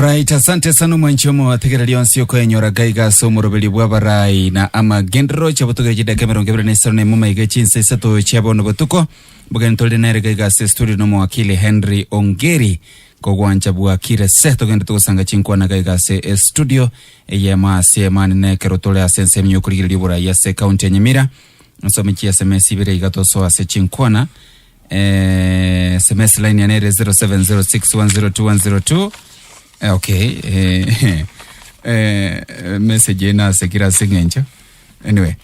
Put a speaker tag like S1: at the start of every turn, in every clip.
S1: Alright, asante sana mwanchomo wa thikira lionsi yoko enyora gaiga somo robeli wabarai na ama gendro chabutuga jida kamera ngebra nesarone muma igachinse sato chabono batuko bugantole nere gaiga se studio no mwakili Henry Ongeri kogwanja bua kire seto gende tukusanga chinkwa na gaiga se studio yema siemani ne kerotole asense mnyukuli libura ya se county ya Nyamira nsomichi ya SMS ibire igato so ase chinkwana SMS line ya nere 0706102102. Okay, message na sekira singencho. Anyway,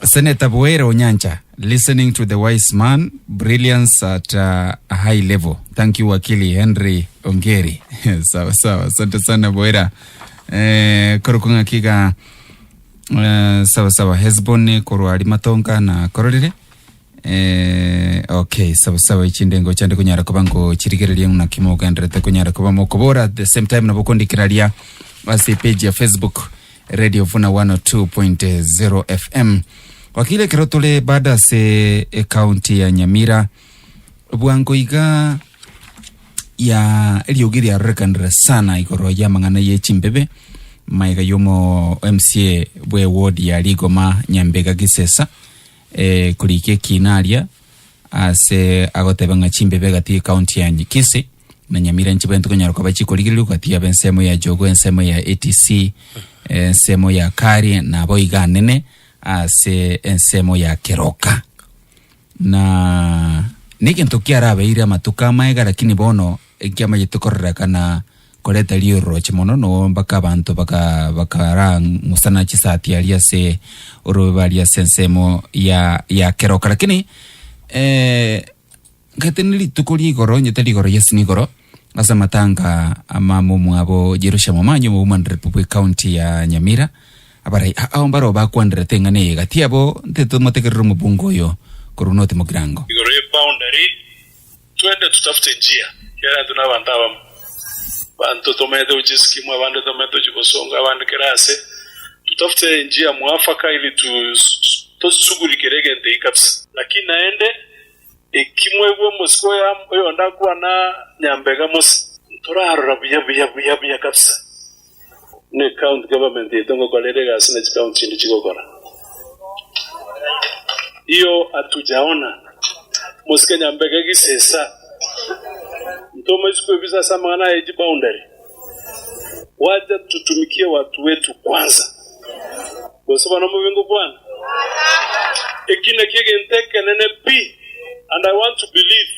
S1: Senator Boera Onyancha, listening to the wise man, brilliance at a high level. Thank you, Wakili Henry Ongeri. Sawa, asante sana Boera. Korokunga kiga, sawa, Hezbon, koro alimatonga na kororire. Okay, sawa ichindengo chande kunyara kubango chirigerelia na kimoga ndrete kunyara kubamo kubora at the same time nabokondi kiralia wasi page ya Facebook Radio Vuna 102.0 FM. Wakile kerotole bada se county ya Nyamira buango iga ya eliogiri ya rekandra sana ikoro ya mangana ye chimbebe maiga yomo MCA bwe ward ya Ligoma Nyambega Gisesa kulike kinalia ase agotebanga chimbebe gati county ya Kisii na Nyamira nchibento konyara kwa bachiko ligili kati ya bensemo ya Jogo ensemo ya ATC ensemo ya Kari na boiga nene ase ensemo ya Keroka na nikintukia rabe ira matuka maega lakini bono ekiama yitukorera kana koleta liyo roche mono no baka bantu baka musana chisati alia se orobalia sensemo ya Keroka lakini gatenili tukuli goro nyetali goro yesini goro asa matanga ama mumu abo jerusha mamanyo mu Women Republic County ya Nyamira abarai aombaro bakwandre tengane gati abo nteto motekerero mubungo yo korunote mogirango
S2: igoro boundary twende tutafute njia yara tunabandawa bantu tomede ujiskimu abantu tomede chikosonga abantu kerase tutafute njia mwafaka ili tusughulikerege ndikapsa lakini naende ikimwebwe musiko ya oyo ndakuwa na Nyambega musi turarura buya kapsa ne county government itongo kolerega sina county ndi chikokora iyo atujaona musike Nyambega Gisesa ntoma chikwe visa samana ya boundary waja tutumikie watu wetu kwanza kwa sababu na mvingo bwana ekine kige nteke nene pi and I want to believe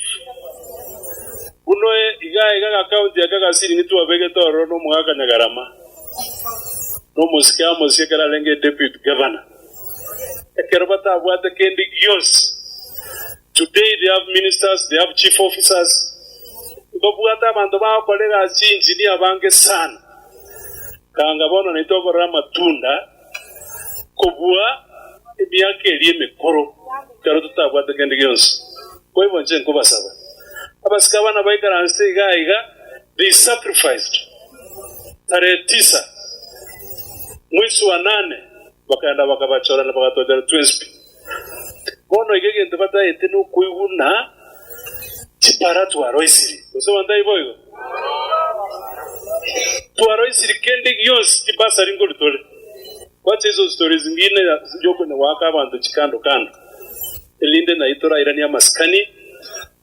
S2: unoe iga account ya gaga siri nitu wabege toro no mwaka nyagarama no musike kala lenge deputy governor ekerabata abwate kendi gions today they have ministers, they have chief officers kubwata bantu ba kolega engineer bange sana kanga bono nitoko rama tunda kubwa ebyake liye mekoro karo tutabwate kendi gions kwa hivyo nje nkuba saba abasikabana baikara nse iga they sacrificed tarehe 9 mwezi wa 8 bakaenda bakabachora na bakatodera twins bono igege ndabata eteno kuiguna chiparatu aroisiri so ndai boyo tu aroisiri kende yos kibasa ringo litole wacha hizo stories zingine njoko na waka abantu chikando kando elinde na itora irani ya maskani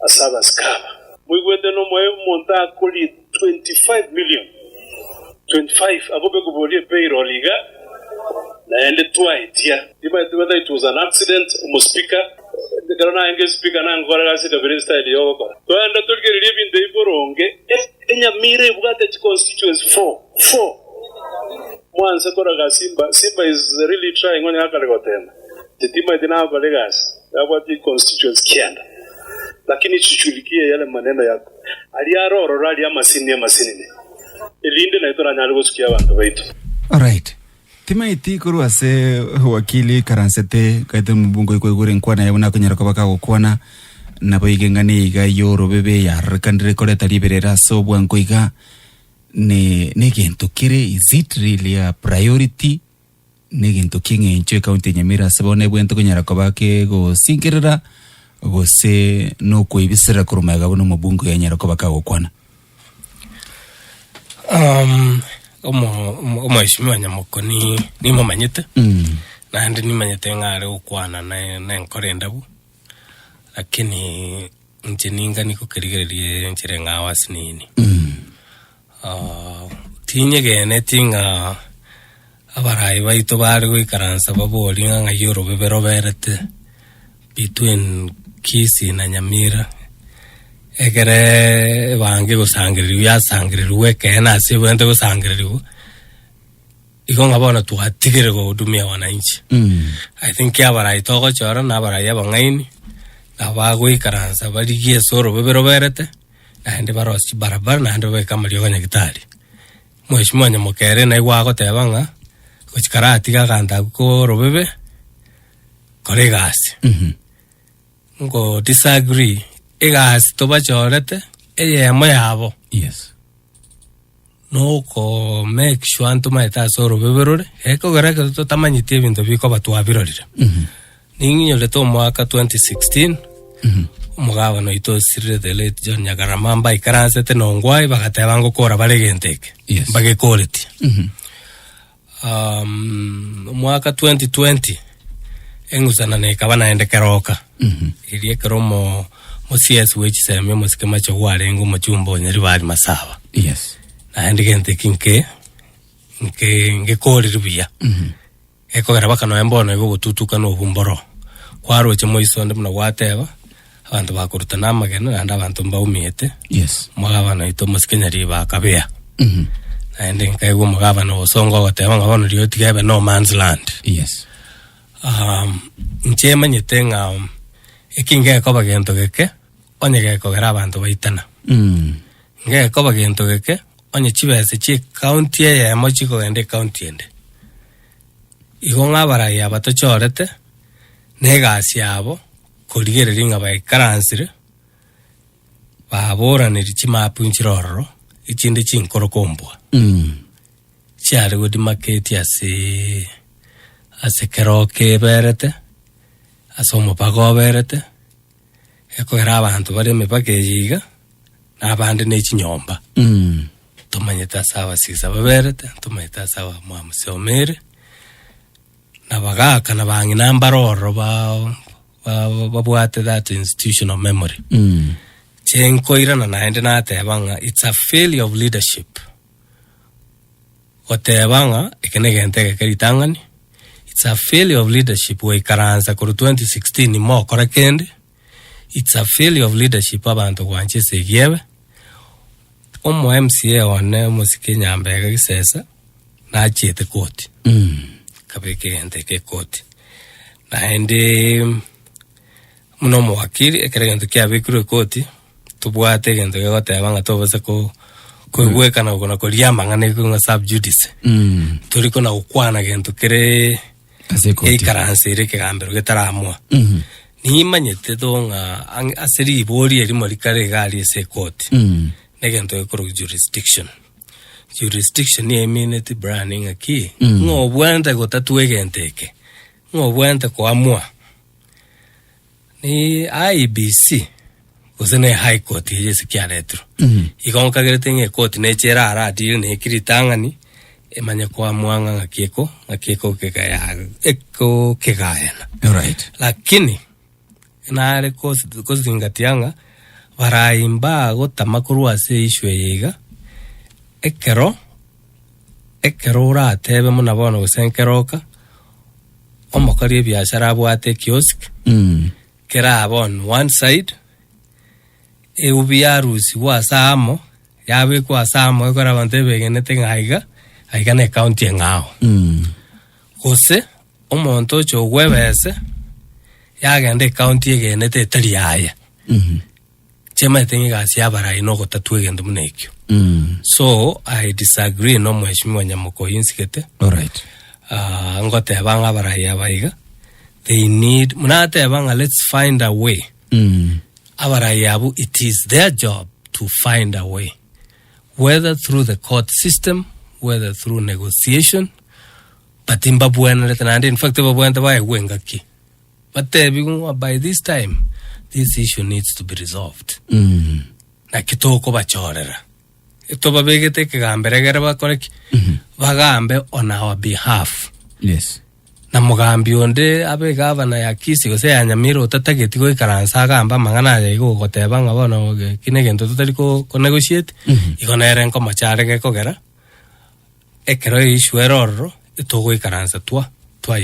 S2: asaba skaba mwigwete no moyo monta kuli 25 million 25 agobe kubolie payroll iga na ende tuaitia whether it was an accident speaker the corona enge speaker na ngora gasi the very style yoko to enda tulgeri libinde iboronge Nyamira bugate constituency 4 mwanza kora simba is really trying on yakale gotema titima itina kwa legas abati constituency kianda lakini chuchulikie yale maneno yako aliaroro rali ya masini elinde na itora nyalo kusikia abantu baitu.
S1: Alright, timaiti kuru ase wakili karansete kaite mbungo ikwe nkwana yabona kunyara kabaka gukwana nabo igengane iga yoro bebe ya rekandire koleta liberera so bwanko iga ne gento kire is it really a priority ne gento kinge enche county Nyamira sabone bwento kunyara kabake go singirira go se no kuibisira kurumaga bono mubungo ya nyara kabaka gukwana
S3: Mheshimiwa Nyamoko ni mumanyite na ndi nimanyite ngare ukwana na nkorenda bu lakini njininga niko kirigererie njire ngawasi nini tinye gene tinga abarai baito bari gwikaransa babori nga yoro bebero berete between Kisii na Nyamira egere bange gusangiriru yasangiriru wekena se bwende gusangiriru iko ngabona tuhatigire go dumia wananchi. I think abarai togo chora na abarai abangaini abagwikaransa barigie soro bebero berete na ndi barosi barabara na ndi bekamari oganya gitari. Mheshimiwa Nyamokere na igwago tebanga kuchikarati gakanda ko robebe koregasi ngo disagree egasi toba chorete eyemo yabo
S1: yes
S3: no ko make sure antuma eta soro beberore eko garaka to tamanyite bintu biko batwabirorira ninyo leto mwaka 2016 umugaba no ito sirre de late John Nyagaramamba ikaranse te nongwai bagatebango kora baregenteke
S1: yes
S3: bage quality mwaka 2020 engusana ne kabana ende Keroka irie Keromo mo CS which seme mo skema cho warengo mo chumbo nyari bari masaba
S1: yes
S3: na ende gente kinke kori rubia eko garabaka no embono ego gututuka no bumboro kwaro chemo isonde mna wateba abantu bakurutana amageno anda abantu mbaumiete
S1: yes
S3: mwaba no ito mo skenyari bakabea and then kai go magaba no songo goteba ngabano rio tigebe no man's land
S1: yes
S3: nchema nyetenga ekinge ko bagento geke onye ge ko gara abantu baitana nge ko bagento geke onye chibese chi county ya mochiko ende county ende igo ngabara ya batochorete negasi yabo korigereringa baikaransire baboraniri chimapu nchirororo ichinde chinkoro kombwa chiari gudi market ase Keroka berete asomo pago berete eko era abantu bari mepaka yiga nabandi nechinyomba tumanyeta sawa sisa berete tumanyeta sawa mwamusomere nabagaka nabangi nambaroro babwate that institutional memory chenko irana naende natebanga it's a failure of leadership otebanga ekenegente keritangani it's a failure of leadership we karanza kuru 2016 mo korakende it's a failure of leadership abantu kwanche segebe omo MCA one musikenya mbega gisesa na chete koti kabeke ente ke koti na ende muno mwakiri ekerento kya bikuru koti tubwate gento gotebanga tobose ko kwegweka na gona ko liamba ngane ko sub judice turiko na ukwana gento kere karanse ire kegambero getaramwa ni manyete donga aseri bori eri morikare gali se koti negento ekoro jurisdiction ni eminete branding aki ngo bwanda gotatwe genteke ngo bwanda ko amwa ni IBC kusene high court yese kyaletro ikonka gerete court ne chera ara deal ne kiritangani emanya kwa mwanga ngakeko kekaya eko kekayana
S1: right
S3: lakini naare kozingatianga baraimba gotamakuru ase ishwe yiga ekero ra tebe muna bono gusenkeroka omokari biashara bwate kiosk kera abon one side eubiarusi wasamo yabe kwa samo ekora bantebe genete ngaiga aikane county ngao kose omonto cho gwebese yagende county egenete taliaya chema tengi gasi abara inoko tatwegende munekyo so I disagree no Mheshimiwa Nyamoko insikete
S1: alright
S3: ngote banga bara yabaiga they need munate banga let's find a way abara yabu it is their job to find a way whether through the court system whether through negotiation but in babuena letanande in fact babuena ba wengaki but by this time this issue needs to be resolved na kitoko bachorera Itoba begete kigambere gere bakoreki bagambe on our behalf.
S1: Yes.
S3: Na mugambi onde abe gavana ya Kisii gose ya Nyamira utatageti go ikaransa agamba mangana ya igo goteba ngabona kine gento tutari ko negotiate igona erenko macharege kogera ekero issue eroro itogo ikaransa twa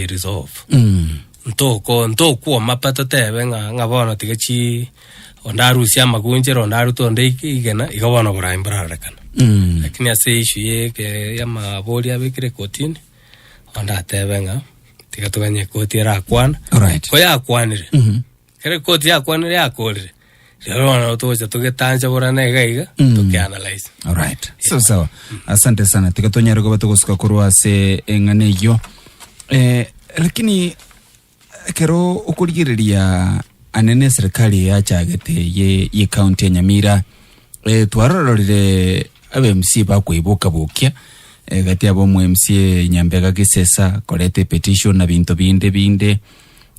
S3: resolve ntoko mapato tebe ngabona tigachi ondarusia magunjero ondaruto onde igena igabona buraimbrarekana lakini ase issue ye ya mabori abekire kotini onda tebe tikatuganye koti era akwana ko ya akwanire kere koti ya akwanire ya kolire lero na utoja tugetanja borana igaiga tukianalyze.
S1: All right. So asante sana tikatonyera ko batugosuka kurwa se engane yo lakini kero ukurigireria anene serikali ya chagete ye county ya Nyamira twarororire abMC bakwibuka bukia gati abo mu MC Nyambega Kisesa kolete petition na bintu binde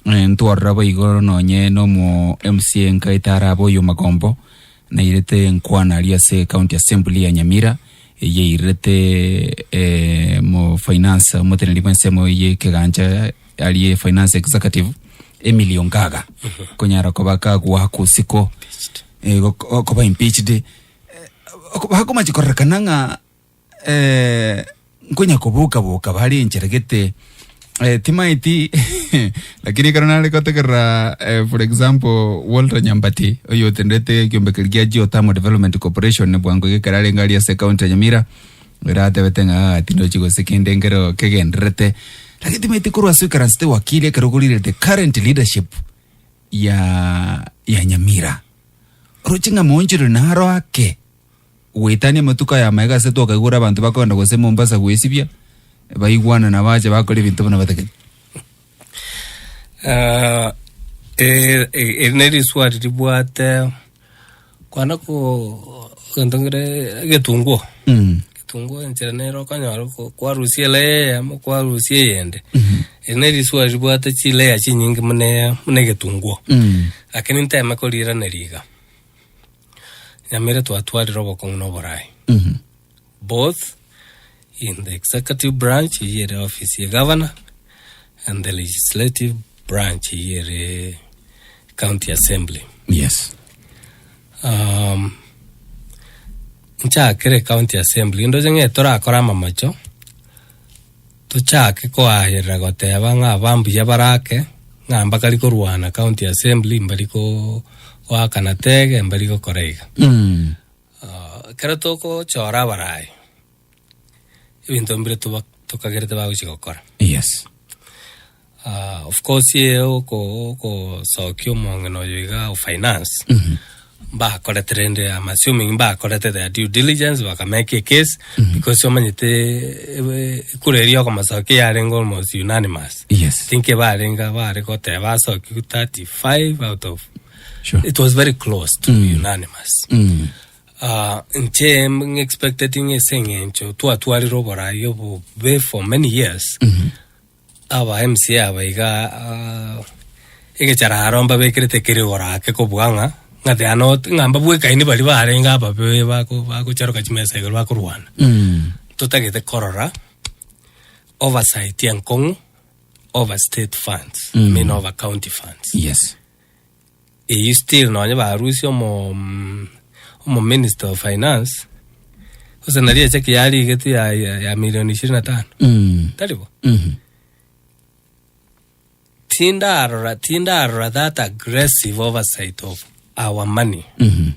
S1: ntwarrabo igoro nonye no mu MC nkaitara abo yo magombo na irete nkwana alia se county assembly ya Nyamira ye irete mo finance mo tenelipense mo ye keganja ali finance executive Emily Ongaga konyara ko bakagwa kusiko ko ba impeached ko machikorrekananga nkunya kubuka bali ncheregete timaiti lakini karonale kotekera for example Walter Nyambati oyo tendete kyombekeria Geothermal Development Corporation ne bwango gekarale ngali ya county ya Nyamira irate betenga tindo chigo sekinde ngero kegendrete lakini timaiti kurwa swikaranste wakili karogulire the current leadership ya Nyamira rochinga monjiro naro ake wetani matuka ya maiga seto kagura abantu bakonda gose Mombasa gwesibya baigwana na baje bakole bintu bana batake
S3: neri swati dibwate kwana ko ndongere getungo ncherenero kanyaro kwa Rusia le ama kwa Rusia yende neri swati dibwate chile ya chinyingi mune getungo lakini ntema kolira neriga Nyamira twatwari robo kono borai both in the executive branch here the office of governor and the legislative branch here the county assembly.
S1: Yes.
S3: Nchakere county assembly ndo jenge tora korama macho tuchake ko ahira goteba ngabambu yabarake ngamba kali korwana county assembly mbaliko wakanatege mbaliko koreiga kera toko chora barai ibintu mbire tukagerete bagukora.
S1: Yes.
S3: Of course yeo ko sokyo mongeno yiga finance ba koletrende am assuming ba kolete the due diligence baka make a case because so many kurerio kama sokyo yarengo almost unanimous.
S1: Yes.
S3: Think ba renga ba rekote ba sokyo 35 out of
S1: sure.
S3: It was very close to unanimous. Nchem expecting a singing to atuari robora yobo be for many years. Our MC abaiga egechara haromba bekrete kirigora ke kobwanga ngate anot ngamba bweka ini bali barenga babe bako charo kachimesa igoro bakurwana. Tutagete korora oversight yankong over state funds, mean over county funds.
S1: Yes.
S3: You still no nya Rusi omo minister of finance usanaria cheki yali getu ya milioni 25 talibo tinda that aggressive oversight of our money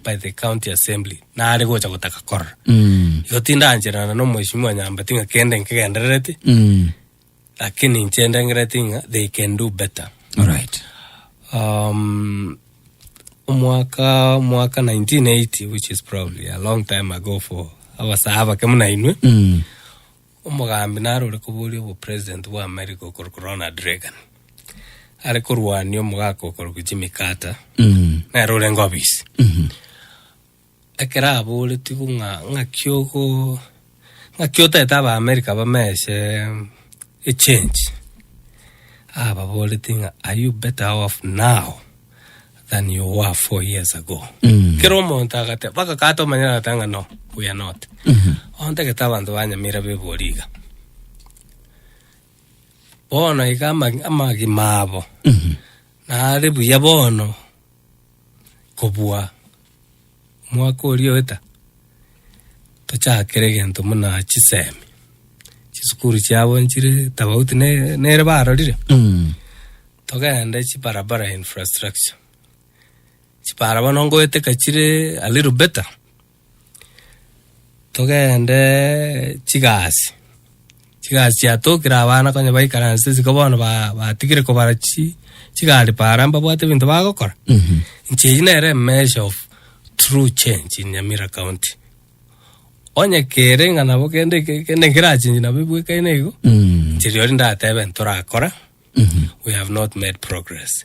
S3: by the county assembly na ali gocha kutaka kora yo tinda anjera no mheshimiwa Nyamba tinga kende ngenderete lakini nchenda ngeretinga they can do better.
S1: All right.
S3: Mwaka 1980, which is probably a long time ago for our sahaba kemuna inwe umugambi naro rekubuli wa president wa America Ronald Reagan ale kurwani omugako koruku Jimmy Carter na role ngobis akera abule tikunga ngakyota etaba America bameshe a change abole tinga are you better off now than you were 4 years ago. Kero monta kate baka kato manyana tanga no we are not. Onte ketabantu ba Nyamira beboriga. Bono ikama amagimabo. Na aribu ya bono kobua mwaka ulio eta tochakere gento muna chisemi chisukuru chabo nchire tabauti nere barorire togaenda chibarabara infrastructure chibarabara nongo ete kachire a little better togaenda chigasi chatokira abana konya baikaranse zikabona batigire ko barachi chigali paramba bwate bintu bagokora nche inere measure of true change in Nyamira County onye kerenga nabo kende ngira change na bibwe kainego nche nda tebe ntora akora we have not made progress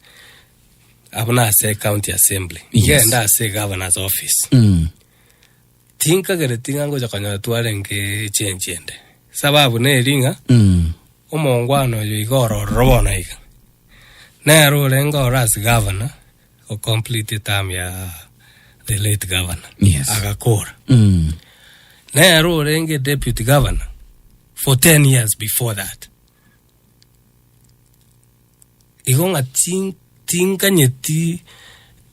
S3: abuna say county assembly nda say governor's office tinka gere tinga ngoja kanya tuarenge change ende sababu ne ringa omongwano yo igoro robona iga Nero lengo as governor or complete term ya the late governor.
S1: Yes.
S3: Agakora. Nero lenge deputy governor for 10 years before that. Igonga tinka nyeti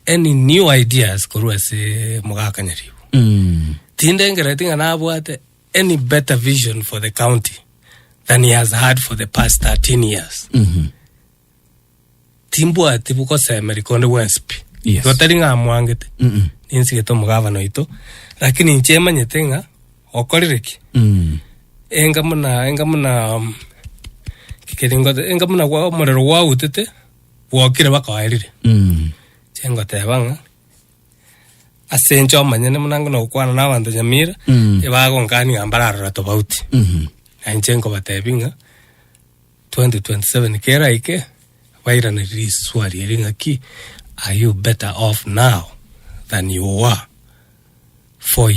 S3: any new ideas kurwa se mugaka nyaribu. Tindengere tinga nabwate any better vision for the county than he has had for the past 13 years. Timbo atibuko semerikonde wespi.
S1: Yes.
S3: Totaringa amwangete. Ninsi geto mugavano ito. Lakini nchema nyetenga okorireki. Enga muna enga muna wa morero wa utete wokire bakawairire. Chengo tebanga. Asencho manyene munango no kwana nabantu Nyamira ebago ngani ambarara tobauti. Anchengo batebinga 2027 kera ike waira na riswari ringa ki are you better off now than you were 4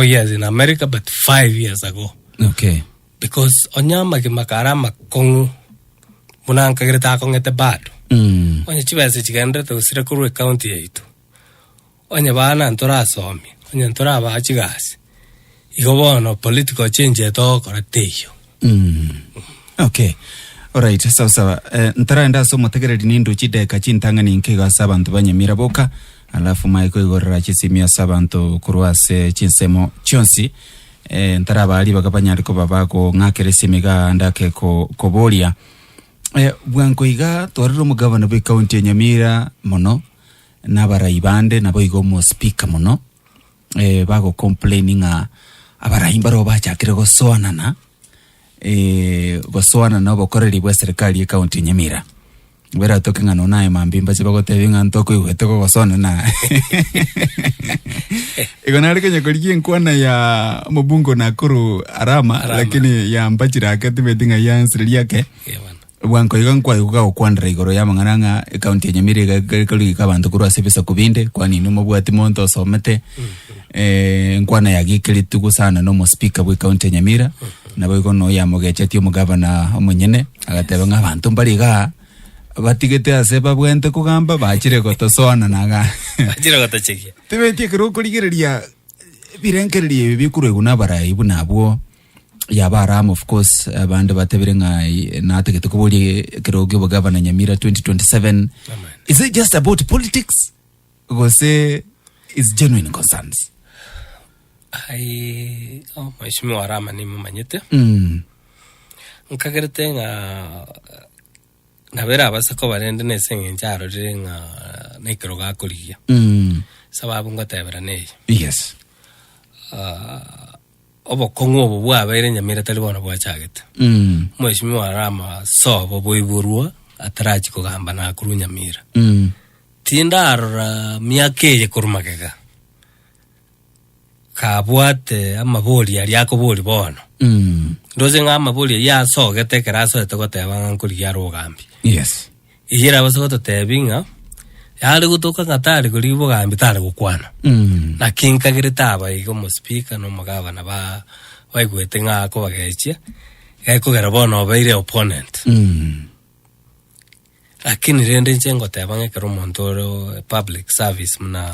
S3: years in America but 5 years ago.
S1: Okay.
S3: Because onyama kimakarama kongu munanka greta kongete bado. Onye chibese chigendre to usira kurwe county yaitu. Onye bana ntora somi, onye ntora ba chigasi. Igobono political change eto korateyo.
S1: Okay. Alright, sawa. Ntara enda so mutegereri nindu chideka chintanga ninkega sabantu banyamira boka alafu maiko igorra chisimia sabantu kurwase chinsemo chonsi ntara bali bakapanyari ko babako ngakere simiga ndake ko bolia bwanko iga torero mugabana be county ya Nyamira mono nabaraibande nabo igo mo speaker mono bago complaining abaraimba ro bachakire go soanana gosoana na bokoreri bwa serikali ya county Nyamira wera tokenga no nae mambimba chibako tevinga ntoko iweteko gosona na igonari kenya koliki nkwana ya mubungo na kuru arama. Lakini ya mbachira akati betinga ya nsiri yake wanko igankwa yuka okwandra igoro ya mangaranga county ya Nyamira kali kabantu kuru asebisa kubinde kwani numo bwati monto somete nkwana ya gikeli tuku sana no mo speaker bwa county ya Nyamira nabo igono ya mogecheti omugavana omunyene agateba ng'abantu mbariga batigete aseba bwente kugamba bachire gotosoana naga
S3: bachire gotochekia
S1: tebetie kero kurigereria birenkererie bikurego nabarayi bunabwo yabaram of course abande bateberenga nategete kubuli kero gyo governor Nyamira 2027. Is it just about politics or say is genuine concerns?
S3: Mheshimiwa Rama ni mumanyete nkagerete nga nabera abasako barende nesenge ncharo ringa nekero gakuriya sababu ngatebera nei.
S1: Yes.
S3: Obo kongo obo bwabere Nyamira tali bona bwachagete Mheshimiwa Rama sobo boiburwa atarachi kugamba na kuru Nyamira tindara miakeje kurumagega kabwate amaboli yali akoboli bono ndoze nga amaboli ya sogete keraso etogoteba nkuri ya rogambi.
S1: Yes.
S3: Iyira basogoto tebinga yali gutoka ngatari kuri bogambi tari gukwana na kinkagirita aba igo mo speaker no magavana ba baigwete nga ko bagechia ekogera bono baire opponent lakini rende nchengo tebanga kero montoro public service muna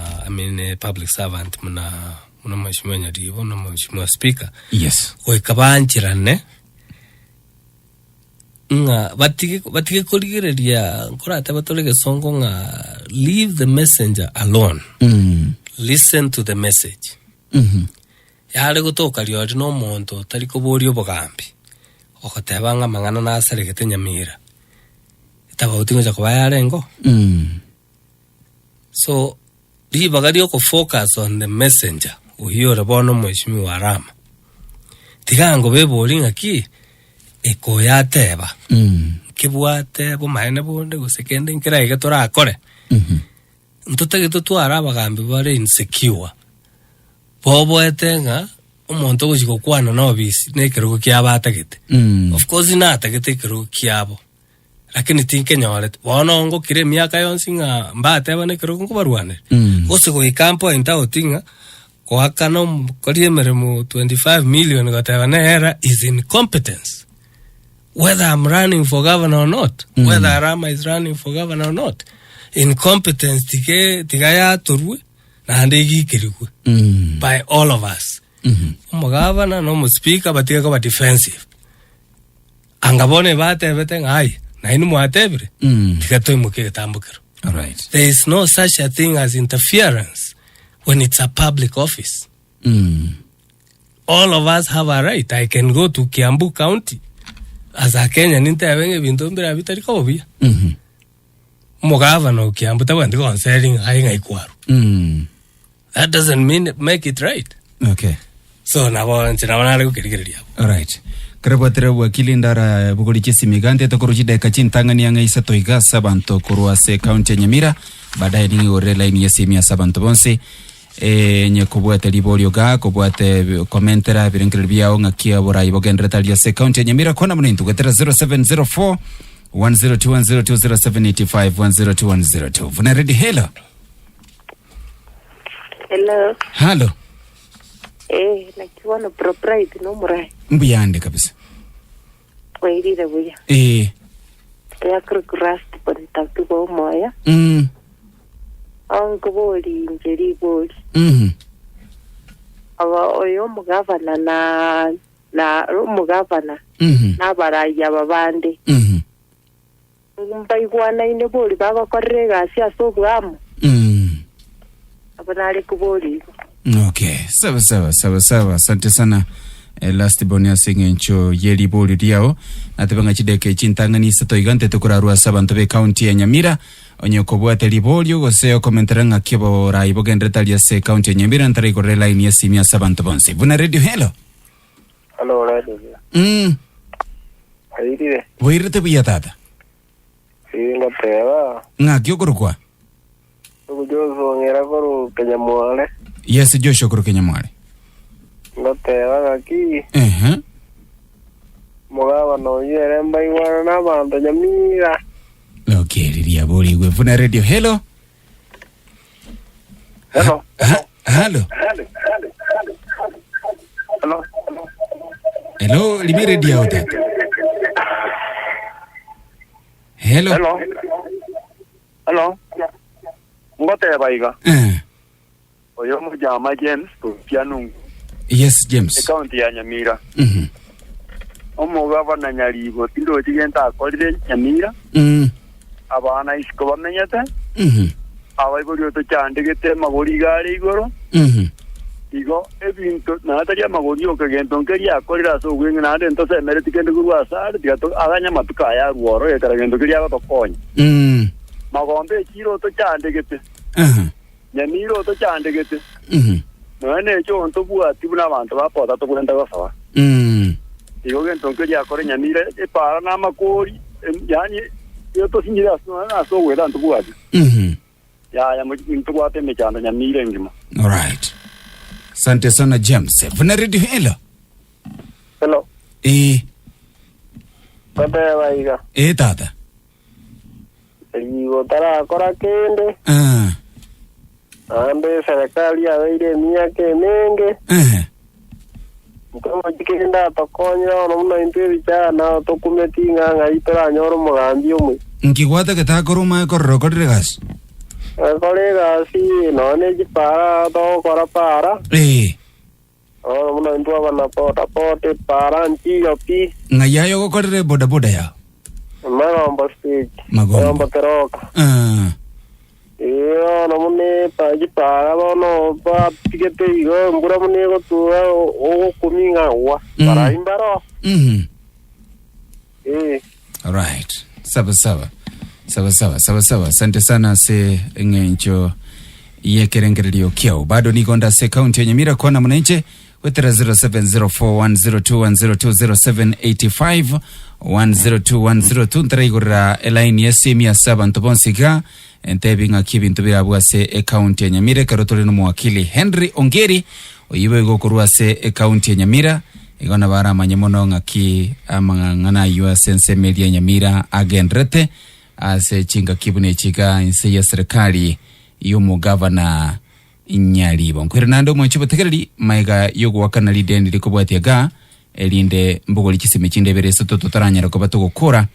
S3: public servant muna una mheshimiwa Nyaribo na mheshimiwa speaker
S1: Yes.
S3: Oikabanchirane nga batike kurigereria kurata batolege songo nga leave the messenger alone. Listen to the message. Yale gutoka ryori no muntu tari kuburio bugambi okotebanga mangana na asaregete Nyamira itaba utingo cha kubayarengo. So libagario ko focus on the messenger uhiyore bono mheshimiwa Rama tigango beboringa ki eko yateba kibwate bo maene bonde gusekende nkira igetora akore ntotege tutwara abagambi bare insecure bobo etenga umuntu gushiko kwana no bisi nekerugo kyabatagete. Of course inatagete kerugo kyabo lakini tinkenya wale bono ngo kire miaka yonsi nga mbateba nekerugo ngobarwane gose go ikampo entautinga kwa kano koriye meremu 25 million gateba nera is incompetence. Whether I'm running for governor or not, whether Rama is running for governor or not, incompetence tigaya turwe na handegi kirikwe by all of us. Governor no speaker batiga ko defensive. Angabone bate bete ngai na inu muatebre tigato muke tambukero.
S1: All right.
S3: There is no such a thing as interference when it's a public office. All of us have a right. I can go to Kiambu County as a Kenyan nintebenge bintu mbira bitari ko bia. Mugava no Kiambu tabandi concerning hainga ikwaru. That doesn't mean make it right.
S1: Okay.
S3: So nabo nchina ko kirigiria.
S1: All right. Karabatera wakili ndara bugoli chisimigante tokoruchide kachin tangani anga isa toiga sabanto kuruase county ya Nyamira baadaye ningi ore line ya simia sabanto bonse nye kubwate libolio ga kubwate commentera birenkere biao ngakia bora ibogendre talia se county ya Nyamira kona mnintu gatera 0704 1021020785 102102 vuna ready. Hello. Hello.
S4: Nakiwa na proprietor no murai.
S1: Mbiyande kabisa.
S4: Wairire buya. Ya kurkurasti pantatu go moya. Ango boli Ongeri boli. Aba oyo mugavana na mugavana. Na baraya babande. Mbaigwana ine boli baba korega sia sogamo. Abana ali kuboli.
S1: Okay, sawa. Asante sana. Last bonia singencho yeli boli diao. Natebanga chideke chintangani sato igante tukurarua sabanto be county ya Nyamira. Onye kobwate libolio goseo komentaranga kibo rai bogendre talia se county ya Nyamira ntari gore line ya simia sabanto bonse. Vuna radio. Hello.
S5: Hello radio. Airire.
S1: Wairite buya tata.
S5: Singa tewa.
S1: Nga kyokurukwa.
S5: Kujozo ngera koru Kenyamwale.
S1: Yes, Joshua kuru Kenyamwale.
S5: Ngotewa aki. Mugava no yere mbaigwana na bantu Nyamira.
S1: Okay, liria boli we vuna radio. Hello.
S5: Hello.
S1: Hello. Hello, limi radio tata. Hello.
S5: Ngotewa iga. Oyo mujama James Pianungu.
S1: Yes, James.
S5: County ya Nyamira. Omugava na Nyaribo tindo chigenta akorire Nyamira. Abana isiko bamenyete. Abaibulio to chandegete magori gari igoro. Igo ebinto na ataria magori okagento nkeria akorira so gwinga na ande ntose mereti kende gurwa sare tigato aganya matuka ya ruoro yekaragento kiria batokonya. Magombe chiro to chandegete. Nyamiro to chandegete. None cho nto bwati buna abantu bapota to kwenda gosaba. Igo gento nkeria akore Nyamira e para na makori yani yo to sinjira na so weda nto bwati. Ya mtu kwate mechanda Nyamira ngima.
S1: All right. Asante sana James. Vuna radio. Hello.
S5: Kata waiga.
S1: Tata.
S5: Igo tara kora kende. Ambe serikali ya weire miaka mingi. Mkama jikenda tokonya no muna interi na tokumetinga ngai tora nyoro mugambi umwe.
S1: Nkigwata keta koruma korro korregas.
S5: Kolega si none jipara to kora para. Oh, muna ntua wana pota pote para nchi yopi.
S1: Ngayayo ko korre boda boda ya.
S5: Magombo stage.
S1: Magombo
S5: Keroka. Iyo namune paji para no pa tikete iyo mbura mune ko tuwa o kuminga wa para imbaro.
S1: Alright. Sawa. Asante sana se ngencho yekerengerio kiao. Bado niko ndase county ya Nyamira kwa mwananchi wetera 07041021020785 102 ntarigura elaini yesi ya 7 ntobonsiga entebinga kibintu birabwase county ya Nyamira karotole no mwakili Henry Ongeri oyibe gokurwa se county ya Nyamira igona bara manyemono ngaki amangana yua sense media Nyamira agenrete ase chinga kibune chiga inse ya serikali yomu governor Nyalibo nkwiranando mwachibo tekereri maiga yogo wakana lideni likobwatiaga elinde mbugoli kisime chindebere soto totaranya ko batugukora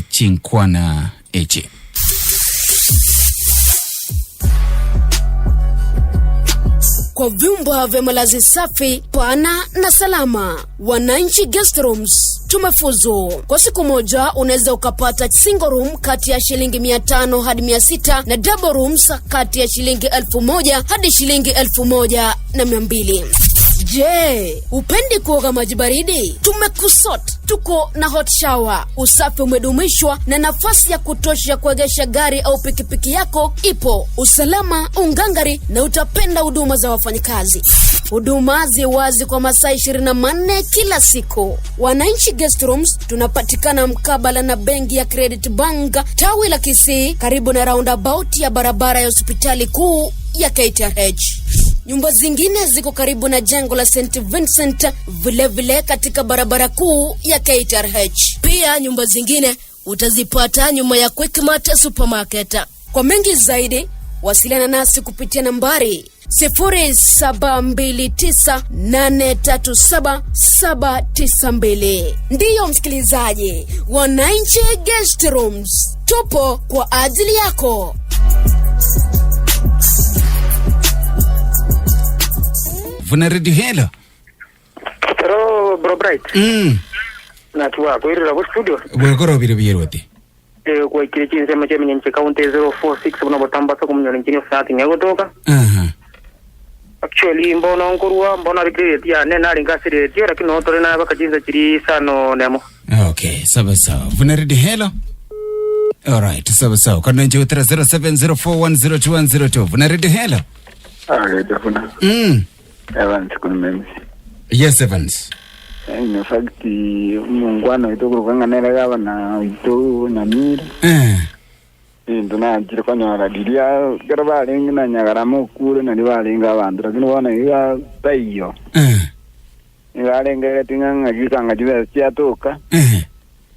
S1: chinkwana eche.
S6: Kwa vyumba vya malazi safi, pana na salama, Wananchi Guest Rooms tumefuzu. Kwa siku moja unaweza ukapata single room kati ya shilingi 500 hadi 600 na double rooms kati ya shilingi 1000 hadi shilingi 1200. Je, upendi kuoga maji baridi? Tumekusot. Tuko na hot shower. Usafi umedumishwa na nafasi ya kutosha kuegesha gari au pikipiki yako ipo. Usalama ungangari na utapenda huduma za wafanyikazi. Huduma ziwazi kwa masaa 24 kila siku. Wananchi Guest Rooms tunapatikana mkabala na benki ya Credit Bank tawi la Kisii karibu na roundabout ya barabara ya hospitali kuu ya KTRH. Nyumba zingine ziko karibu na jengo la St. Vincent vile katika barabara kuu ya KTRH. Pia nyumba zingine utazipata nyuma ya Quickmart Supermarket. Kwa mengi zaidi wasiliana nasi kupitia nambari 0729837792. Ndiyo msikilizaji, Wananchi Guest Rooms tupo kwa ajili yako.
S1: Vuna radio hello.
S5: Hello bro bright. Na tuwa kwa hilo la studio.
S1: Bwekoro biro wote.
S5: Kwa kile chinse machemi nyenche county 046 kuna botamba soko mnyoni nchini usati nyagotoka. Actually mbona recreate ya nena ringasire tio lakini otore na bakajinza chiri sano nemo.
S1: Okay, sawa. Vuna radio hello. Alright, sawa. Kana nje utara 0704102102. Vuna radio hello.
S5: Radio vuna. Evans kuna mimi.
S1: Yes Evans.
S5: In fact mungwana itokurukanga nera yaba na ito Nyamira. Ndona njira kwa nyara diria garaba lenga na nyagaramo kure na libalenga abantu lakini wana ya tayo. Ibalenga tinga ngikanga jibe siatoka.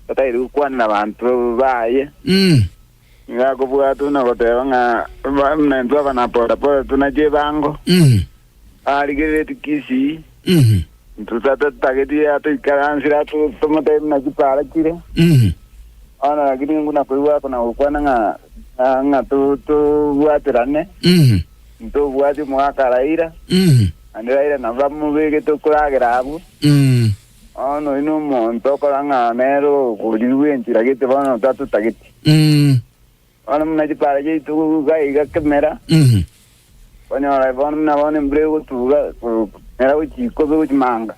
S5: Tatairu kwana abantu baye. Ngako bwatu na koteba nga mnandwa bana pora tunaje bango. Aligere tikisi. Tutata tageti ya to ikaranzira to tomate na kipara kire. Ana lakini nguna kwa kuna ukwana nga to buaterane. To buati mwakaraira. Andiraira na bamubege to kuragira abu. Ano ino monto koranga nero kuliwe ntira gete bana tatu tageti. Ana mna kipara je to gaiga kamera. Kwani wala bwana mnaona mbrego tuga era uchiko be uchimanga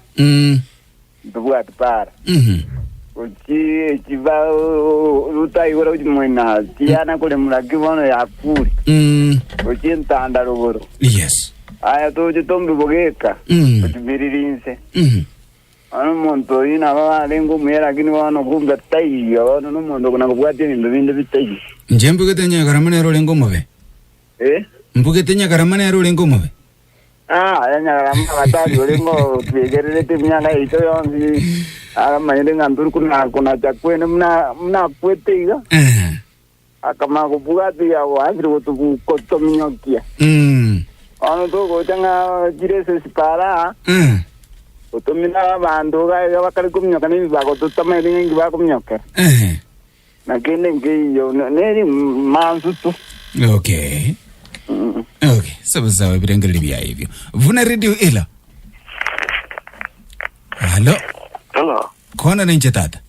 S5: nduwa atpara uchi chiva utai ora uchimwena tiana kule mulaki bono ya puri uchi ntanda rogoro.
S1: Yes.
S5: Aya to chitombe bogeka uchibiririnse ano monto ina baba lengo mera kini wana kumbe tai wana no mondo kuna kubwati ni binde bitai
S1: njembe ketenya garamane ro lengo mobe mbuketenya garamane ro lengo mobe
S5: Nyamira batari olengo twegerere timyanga ito yonzi mayende nganduru kuna chakwene mna kweteiga akama kubugati ya wandri wotu kotominyokia ano to gochanga jirese sipara otomina bandu ga bakari kumnyoka ni bago tutamere ngi bakumnyoka nakene ngiyo neri mansutu
S1: Okay. Okay, sawa birengeli bya hivyo. Vuna radio ila. Hello. Kona ninje tata.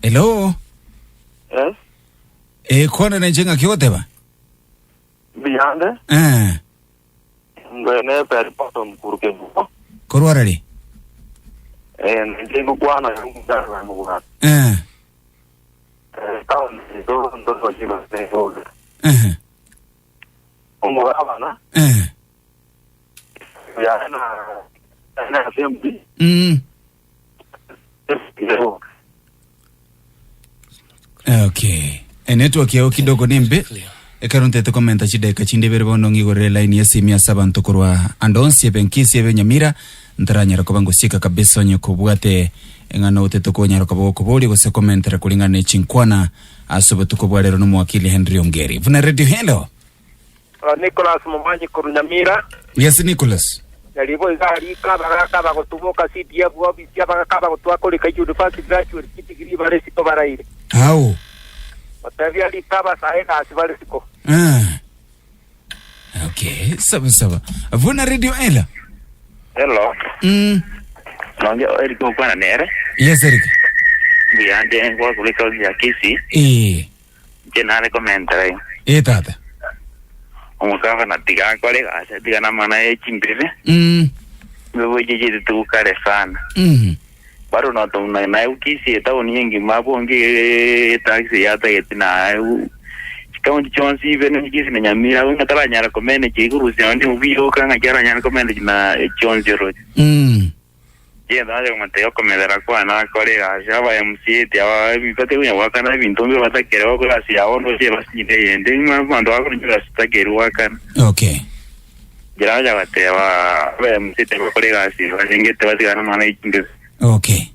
S1: Hello.
S5: Yes.
S1: Kona ninje ngakyote ba?
S5: Biyande? Ngene per potom kurke buko.
S1: Korwarali.
S5: Ninje ngukwana ngukwana ngukwana. Taon ndo jiba ngo. Umugabana? Ya na sembi.
S1: Okay. Network yao kidogo nimbe. Ekaronte te komenta chideka chindebere bono ngigore line ya simia sabantu kurwa andonsi benkisi ebe Nyamira ntaranyara kobango sika kabisa onye kubwate engano uteto ko nyara kabo kuboli gose komentera kulingana ne chinkwana asobe tukobwalero no mwakili Henry Ongeri. Vuna radio hello.
S7: Nicholas Mumanyi kuru Nyamira.
S1: Yes Nicholas.
S7: Yalibo izali kaba kutumoka CPF office kaba kutwako lika university graduate kitigiri bare siko baraire.
S1: How?
S7: Watavia likaba saena asibale siko.
S1: Okay, sawa. Vuna radio ela.
S5: Hello. Nonge Eric ukwana nere?
S1: Yes Eric.
S5: Biyande ngo kulika ya Kisii. Jenare commentary.
S1: Tata.
S5: Umukava na tiga kolega asa tiga na mana chimbere. Wewe jeje tukare sana. Bado na to na Kisii ta uningi mabonge taxi yata yetina. Kama chonsi vene Kisii na Nyamira unga tala nyara komene chikurusia ndi ubiro kanga jara nyara komene na chonsi road. Yeah, dale Mateo comedera kwa na kolega java MC ya bifate unya wakana bintombe batakera ko asia ono je basnyide ndi mando ako njura sitakeru wakana.
S1: Okay.
S5: Jara batewa MC te kolega asia bangete batigana mana ikinge.
S1: Okay.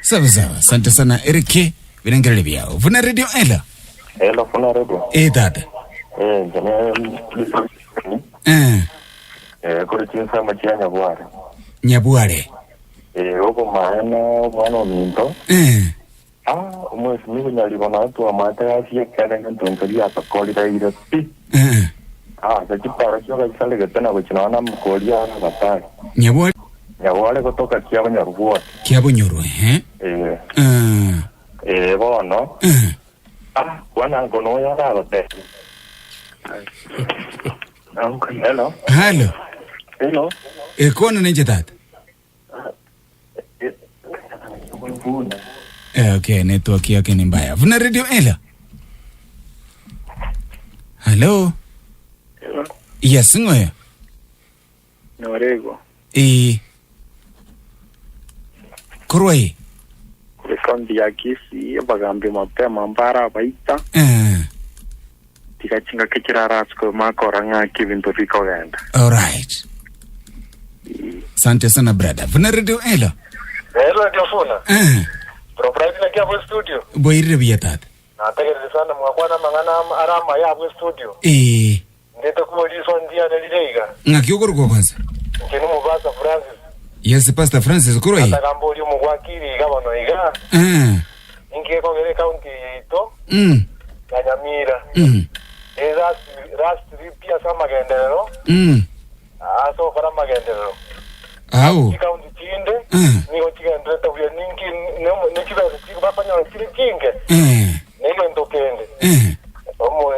S1: Sawa. Asante sana Eric birengele byao. Vuna radio ela.
S5: Hello vuna radio.
S1: Tata.
S5: Ko tinsa machanya bware.
S1: Nyabuare.
S5: Ogo mwana minto. Umwe simi nyalibona watu amata afya kana ntontori atakoli daira pi. Sakipara kyoga kisale gatana kuchinaona mkoli ana batari. Nyabuare kutoka Kiabo Nyaruo.
S1: Kiabo Nyoro,
S5: bono. Wana ngono ya rabote. Hello.
S1: Kona ninje tata. Okay, network yake ni mbaya. Vuna radio ela. Hello. Yes, ngoya.
S7: Norego.
S1: Kurwai.
S7: Kundi ya Kisii bagambe mapema mbara baita. Tikachinga kechirara atsko makoranga kivinto fika ganda.
S1: All right. Asante sana brother. Vuna radio ela.
S7: Hello ndio funa. Proprietor na Kiabo studio.
S1: Boire bia tata.
S7: Na tegere sana mwakwana mangana arama ya Kiabo studio. Ndeto kwa liso ndia nelilega.
S1: Ngakiyogoro kwanza.
S7: Kinu mubasa Francis.
S1: Yes, Pastor Francis Kuroi.
S7: Atagamboli mugwakiri gabano iga. Inge ko gere county ito. Ya Nyamira. Rast pia sama gendero. Aso para magendero.
S1: Au.
S7: County tinde. Nigo chigendre to vya ninki nikiba chigabafanya kinge. Nigo ndokende. Omo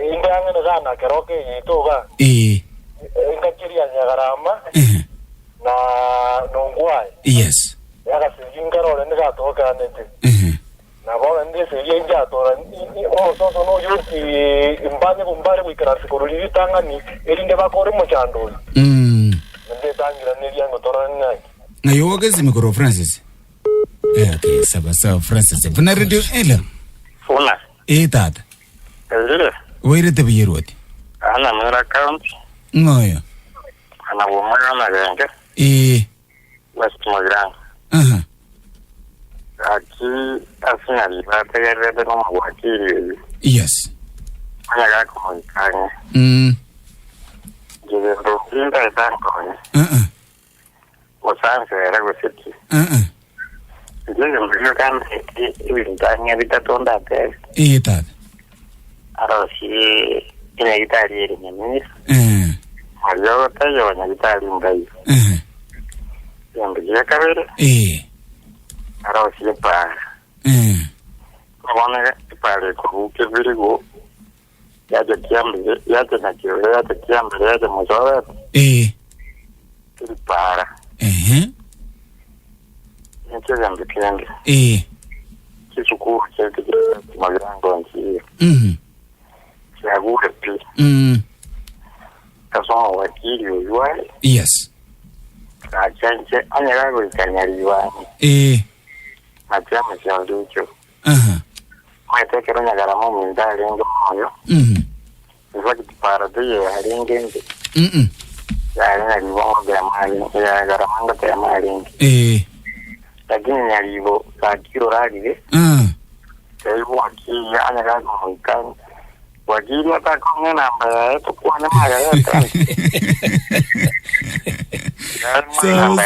S7: indanga na gana Keroka ito ga. Ingakiria nyagarama. Na nongwai.
S1: Yes.
S7: Yaga singaro ndega toka nete. Na bona ndese yenja tora so no yuti imbane kumbare kuikarasi koruli tangani elinde bakore muchando. Nde tangira neliango tora nai.
S1: Ngayo wagezi mikoro Francis. Okay, sawa Francis. Vuna radio ela.
S5: Funa.
S1: Tata.
S5: Elile.
S1: Waire te biyeroti.
S5: Nyamira County.
S1: Ngoya.
S5: Ana bomara na ganga. West Magrang. Aquí asina libate de no wakiri.
S1: Yes.
S5: Anaga ko kanga. Jere rokinda tanko. Wasanse era goseti. Jere mbio kan ibintanya bitatonda te.
S1: Tata.
S7: Arosi ina gitari eri Nyamira. Ayo tayo na gitari mbai. Yambe ya kabere. Arosi pa. Wana pale ko kevirigo. Ya de kiambe, ya de na kiore, ya de kiambe, ya de mozawa. Para. Nche zambe kiambe. Kisuku chete magrango nchi. Chaguhe pi. Kasoma wakili yuai.
S1: Yes.
S7: Achanche anyarago ikanyari yuai. Achama chanducho. Maite kero nyagaramo mindali ngomoyo. Nifaki para tuye haringenge. Ya nalibo ya mali ya garamanga ya mali. Lakini nyalibo kakiro radive. Kaibu wakili anyarago mwikani. Wakili watakonga namba ya yetu kuwa na maya yetu.
S1: Sawa.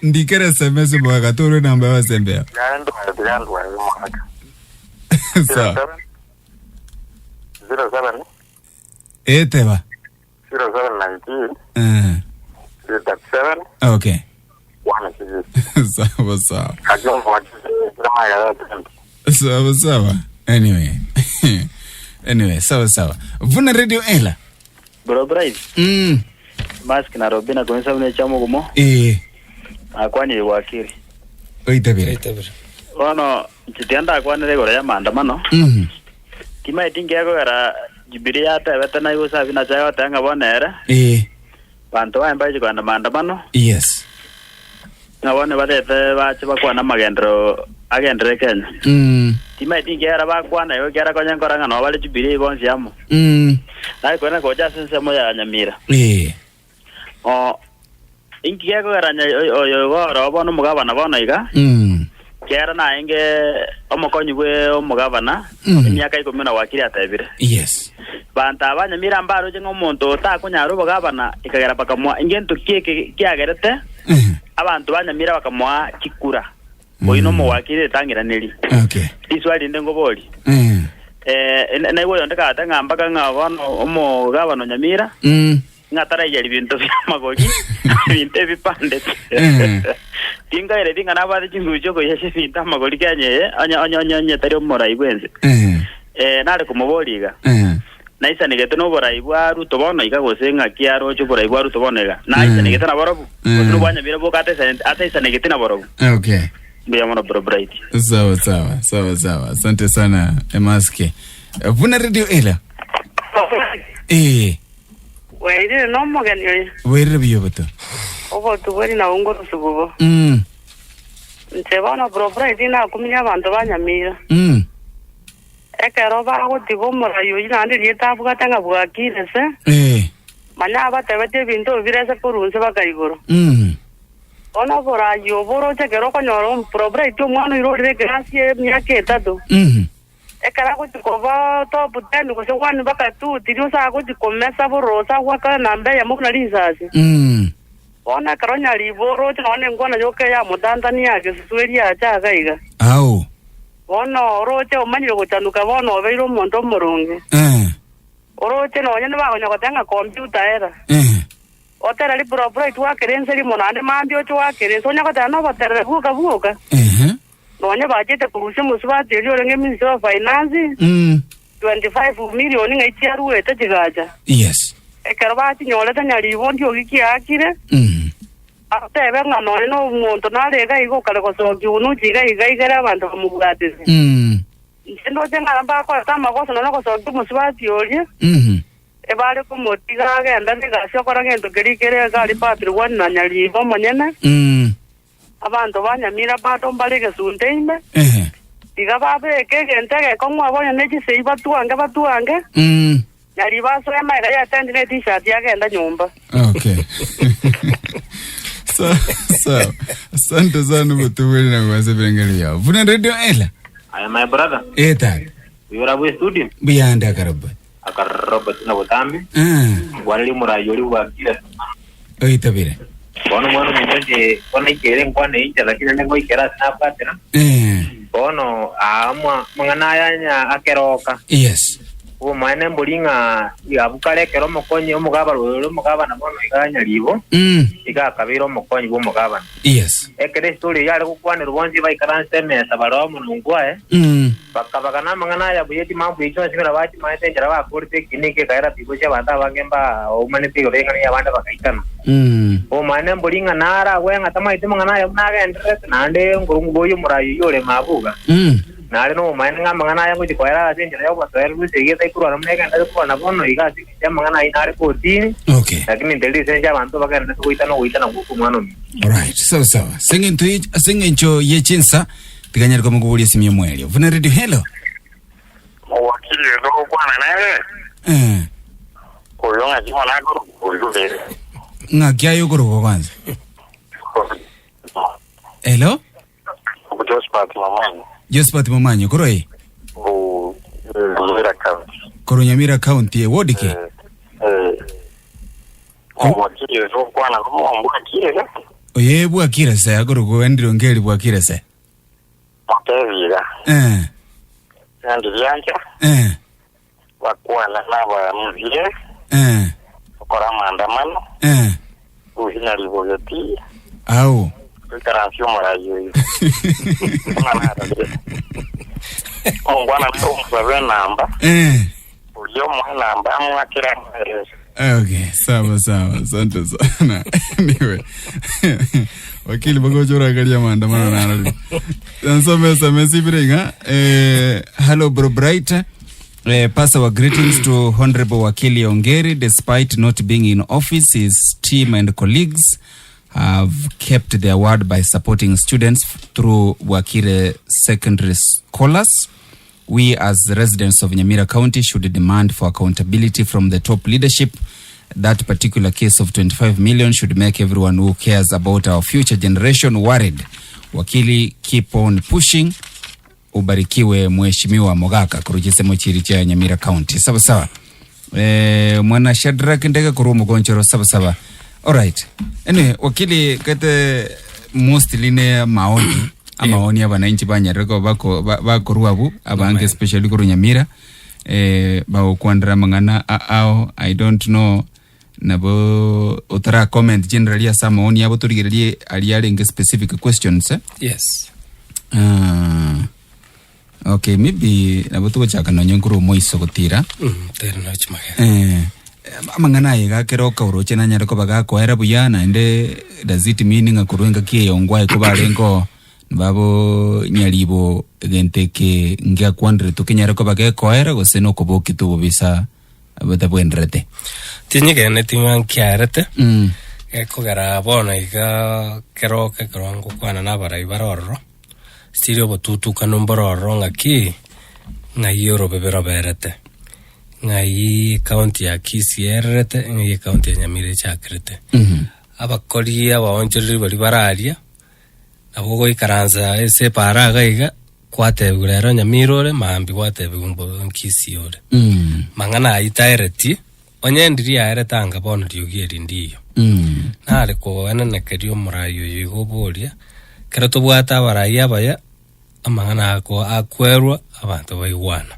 S1: Ndikere SMS mwaka turu namba wa sembea.
S7: Gandu wa mwaka.
S1: Sawa.
S7: 07
S1: Eteba.
S7: 0719 37
S1: Okay.
S7: 1
S1: Sawa.
S7: Kajongo wa maya yetu.
S1: Sawa. Anyway, sawa. Vuna radio ela.
S5: Bro Bright. Mask na Robina kumisa mne chamo gumo. Akwani wakiri.
S1: Oitabire.
S5: Ono chitianda akwani regora ya maandamano. Kima itingi yako gara jibiri yata weta na yusa vina chayo tanga bonera. Bantu wa mbaji kwa maandamano.
S1: Yes.
S5: Na wone badete bache bakwa na magendro agendre Kenya. Kima itingi yara bakwa na yo gara konya koranga no bale jibiri bonsi amo. Na kwena koja sense moya Nyamira. Inki yako garanya oyo robo mugabana bona iga. Kera na inge omokonyi gwe omugabana emyaka 10 wakiri atabire.
S1: Yes.
S5: Banta Nyamira mbaro je ngomuntu takunyaro bugabana ikagera bakamwa ingento kiagerete. Abantu Nyamira bakamwa kikura. Boino mo wakiri tangiraneri.
S1: Okay.
S5: Iswali ndengo boli. Na iwo ndeka atanga mpaka ngabano omugabano Nyamira. Ngatara yali bintu byamagoli bintu bipande tinga ile tinga nabade chingujo ko yeshe bintu amagoli kanye anya tari omorai bwenze nale kumuboliga naisa negete no borai bwa ruto bona iga gosenga kiaro cyo borai bwa ruto bonega naisa negete na borobu otru banya bira boka ataisa negete na borobu.
S1: Okay,
S5: bia mona bro bright.
S1: Sawa. Asante sana Emaske. Vuna radio ela.
S4: Weire no mogani.
S1: Weire biyo bato.
S4: Obo tugori na ongoro sububo. Ntebana bro bright na kuminya bantu Nyamira. Ekero ba go tibo morayo ina ndi yeta buga tanga buga kirese. Manya batebete bintu birese kurunse bakaigoro. Ona borayo boro te Keroka nyoro bro bright mwana irore gracie myake tatu. Ekara ko tikova to butendo ko sewani baka tu tiriosa ko tikomesa borosa waka namba ya mukuna risasi. Ona karonya liboro tone ngona yoke ya mudandani yake suweri ya chaga iga.
S1: Au.
S5: Ona oroche omanyiro gotanuka bono obeiro mondo morungi. Oroche no nyene ba gonya gotanga computer era. Otera li bro bright wa kerense li monande mambio chwa kerense onya gotana batere buka. Nonya bajete kurusha musubati yo lenge ministry of finance 25 million ngaitia ruete jigaja.
S1: Yes.
S5: Ekarabati nyole tanyali bondi ogiki akire. Atebe ngano no muntu nalega igo kale ko soki unu jiga igara abantu mubugatize. Ndo jenga mba ko tama ko sono ko soki musubati yoje. Ebale ko motiga agenda ndigasho kora ngento kerikere gali patri wana nyali bo monyene. Abantu Nyamira bato mbalege sunteime. Tigababe kegentege komwa bonya nekise batuange. Yali baso ema ya tende ne t-shirt yagenda nyumba.
S1: Okay. So asante sana mtuwele na kwaze bengeli yao. Vuna radio ela.
S7: I am my brother.
S1: Eta.
S7: You are away studio.
S1: Biyanda karaba.
S7: Akaraba na botambi. Wali murayoli wa kila.
S1: Oitabire.
S7: Mwana mwenye kone kere nkwane incha lakini nengo ikera snapchat na. bono mangana ya Keroka.
S1: Yes.
S7: Mane mbulinga yabukale kero mokonyi omugaba na bono iganya libo. Iga kabiro mokonyi bo mugaba.
S1: Yes.
S7: Ekere story yale kukwane rubonzi baikaranse mesa baromo nungwa bakabagana mangana ya buyeti mambu icho sibira bati maite njara ba kurte kinike kaira bibosha bata bangemba o mane pigo renga ya banda bakaitana. O mane mbulinga nara wenga tamaite mangana ya naga interest nande ngurungu boyo murayo yole mabuga. Nale no mane nga mangana ya kuti kwaira asenjera yo batwera lusegeta ikuru aramnega ndale kwa na bono igasi ya mangana inare kotini.
S1: Okay.
S7: Lakini ndeli senja bantu bakenda kuitana nguku mwana mi.
S1: Alright. So singing cho yechinsa tiganyar ko mugubuli simye mweli. Vuna radio hello.
S5: Wakili ndo kwana nawe. Koyonga jima lako koyube.
S1: Ngakia yogoro kwa kwanza. Hello? Josephat Mamanyo, koroi?
S5: Nyamira County.
S1: Koro Nyamira County, wodike?
S5: Wakili ndo kwana kumwa kile.
S1: Oye bwa kira sa koro ko andiro ngeli bwa kira sa.
S5: Otevira. Nandi yanja. Wakwana naba mzile. Kora maandamano. Uhina libogeti.
S1: Au.
S5: Karancio marayo. Ongwana ndo namba. Uyo namba mwakira.
S1: Okay, sawa, asante sana. Anyway. Wakili bagojora kalia maandamano na anali. Nsome mesibrenga. Hello bro bright. Pass our greetings to Honorable Wakili Ongeri. Despite not being in office, his team and colleagues have kept their word by supporting students through Wakire Secondary Scholars. We as residents of Nyamira County should demand for accountability from the top leadership. That particular case of 25 million should make everyone who cares about our future generation worried. Wakili, keep on pushing. Ubarikiwe mheshimiwa Mogaka kurujise mochiri cha Nyamira County. Sawa. Mwana Shadrack ndega kuru mugonchoro sawa. Alright. Anyway, wakili kete mostly ne maoni. Maoni abananchi banyareko bako ruabu abange especially kuru Nyamira. Ba kwandra mangana I don't know nabo utara comment generally asa maoni abo turigirali aliale nge specific questions.
S3: Yes.
S1: Okay, maybe nabo tuko chaka no nyonguru moiso gutira.
S3: Terno chimage.
S1: Mangana yega Keroka uroche na nyareko baga ko era buyana ende does it meaning akurenga kie yongwa ko barengo babo nyalibo gente ke ngia kwandre to kenyareko baga ko era go seno ko boki to bisa abada bwenrete
S3: tinye ke ne tingan kiarete ko gara bona iga Keroka krongo kwana na bara ibaroro stirio botutu kanombororo ngaki na yoro bebero berete ngai county ya Kisii erete ngai county ya Nyamira chakrete abakori abaonjeri bali bararia abo ikaranza ese para gaiga kwatebulero Nyamirore mambi kwatebumbo Kisii ore mangana aitaireti onyendiri aeretanga bono diogeri ndiyo nale ko enene kerio murayo yigoboria kereto bwata baraya baya amangana ko akwerwa abantu baigwana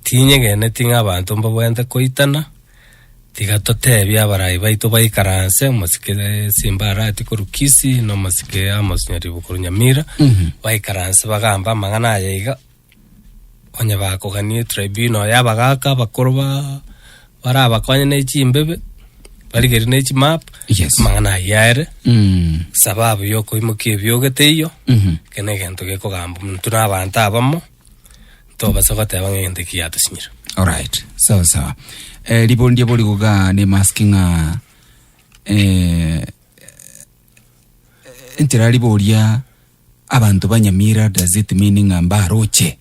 S3: tinye gene tinga abantu mbabwente koitana tiga totebya barayi baito baikaranse musikire simbara tikuru Kisii no musike amosnyari bukuru Nyamira baikaranse bagamba mangana yayiga onye bakoganie tribunal yabagaka bakoroba baraba kwanye nechimbebe barigeri nechi map mangana yare sababu yoko imukie byogeteyo kene gento gekogamba muntu nabantu abamo toba sokota bangende kiyato sinyira.
S1: Alright, sawa. Libondi boli kuga ne maskinga entera libolia abantu banyamira does it meaning amba roche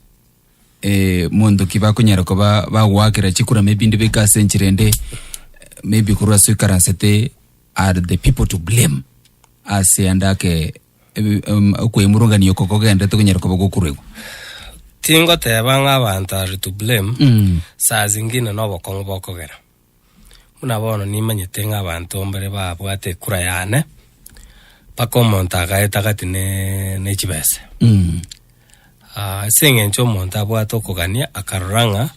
S1: mondo kibako nyarako ba wakira chikura maybe ndebe ka senchirende maybe kurwa swikaransete are the people to blame as andake kwemurunga niyo kokogende to nyarako bagokurego
S3: tingo tebanga abantu are to blame saa zingine no bokongo bokogera muna bono nimanye tenga abantu mbere babwate kura yane pakomonta gaeta gatine chibese singen chomonta bwato kokania akaranga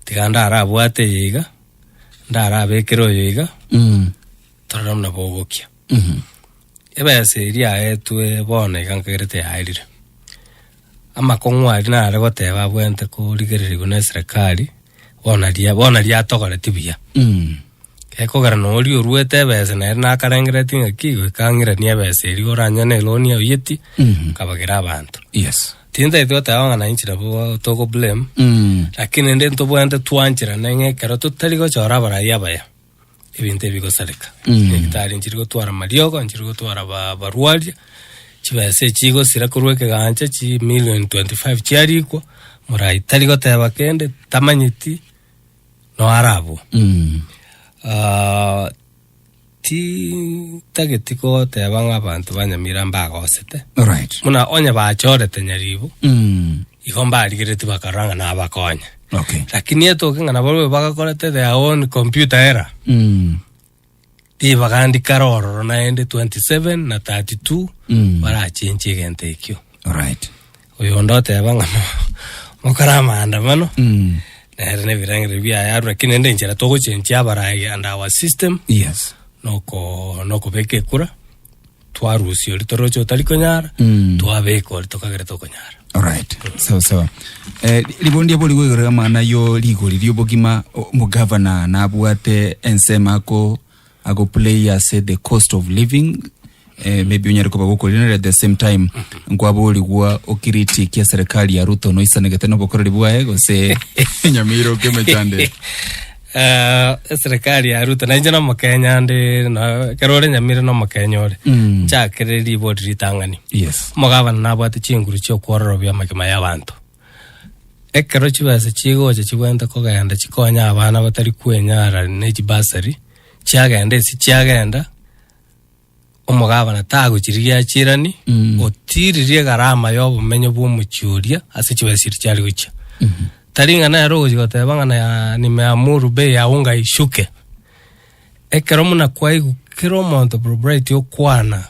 S3: tiganda arabwate yiga ndara bekero yiga taramna bogokia ebese iria etwe bona ikangerete hairire ama kongwari na arego teba bwente ko ligerere gune serikali bona ria togore tibia eko gara no ri ruete bese na karengere tinga kigo kangira ni bese ri oranya ne loni oyeti kabagira abantu
S1: yes
S3: tinda ito tawa na inchi rabo toko blame lakini ende to bwente twanchira nenge kero tutaligo chora bara yabaya ibinte bigo salika ekitari nchirigo twara mariogo nchirigo twara barualia chibese chigo sira kurweke gancha chi $1,25,000 chiariko murai taligo teba kende tamanyiti no arabu ti tagetiko tebanga abantu banyamira mbagosete
S1: right
S3: muna onya bachorete nyaribu igomba aligirete bakaranga na bakonya
S1: okay
S3: lakini eto kingana bolwe bagakorete their own computer era ti bagandika roro na ende 27 na 32 bara chenche gente ikyo
S1: right
S3: oyo ndote banga mokarama andamano ne virangire bia ya lakini ende njera toko chenche abaraye and our system
S1: yes
S3: noko beke kura twarusi olitorocho talikonyara twabeko litokagere tokonyara
S1: alright so libondi aboli gwegera mana yo ligoli lyobogima mu governor na abwate ensema ko ago player said the cost of living maybe unyari ko bagokolina at the same time ngwaboli gwa okiriti kia serikali ya Ruto no isanegete no bokora libwa ego se Nyamira kemechande
S3: serikali ya Ruto na njana Makenya ndi na kerore Nyamira no Makenya ore chakere bodi ritangani
S1: yes
S3: mugabana nabwate chinguru cyo kwororo bya makima y'abantu ekero chibase chigoje chibwenda ko ganda chikonya abana batari kwenyara neji basari chagenda si chagenda omugabana tago chiriya chirani otiririe garama yo bumenyo bw'umuchuria ase chibase chiri gucha taringa na roji gotebanga na nimeamuru bei ya unga ishuke ekero muna kwaigu kero monto propriety okwana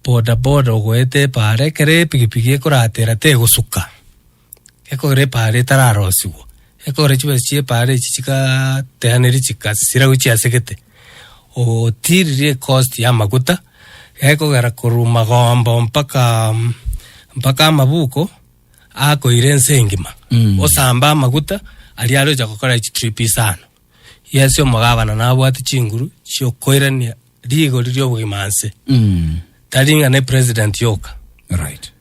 S3: boda ogoete pare kere pigipigi ekoratera te gusuka ekore pare tararosiwo ekore chibese pare chichika tehaneri chika sira guchi asegete o tiririe cost ya maguta ekogera kuruma gombo mpaka mabuko ako irense ngima osamba maguta alialo jakokora trip sana yesyo mugabana nabwati chinguru cyo koirania ligo liryo bugimanse talinga ne president yoka
S1: right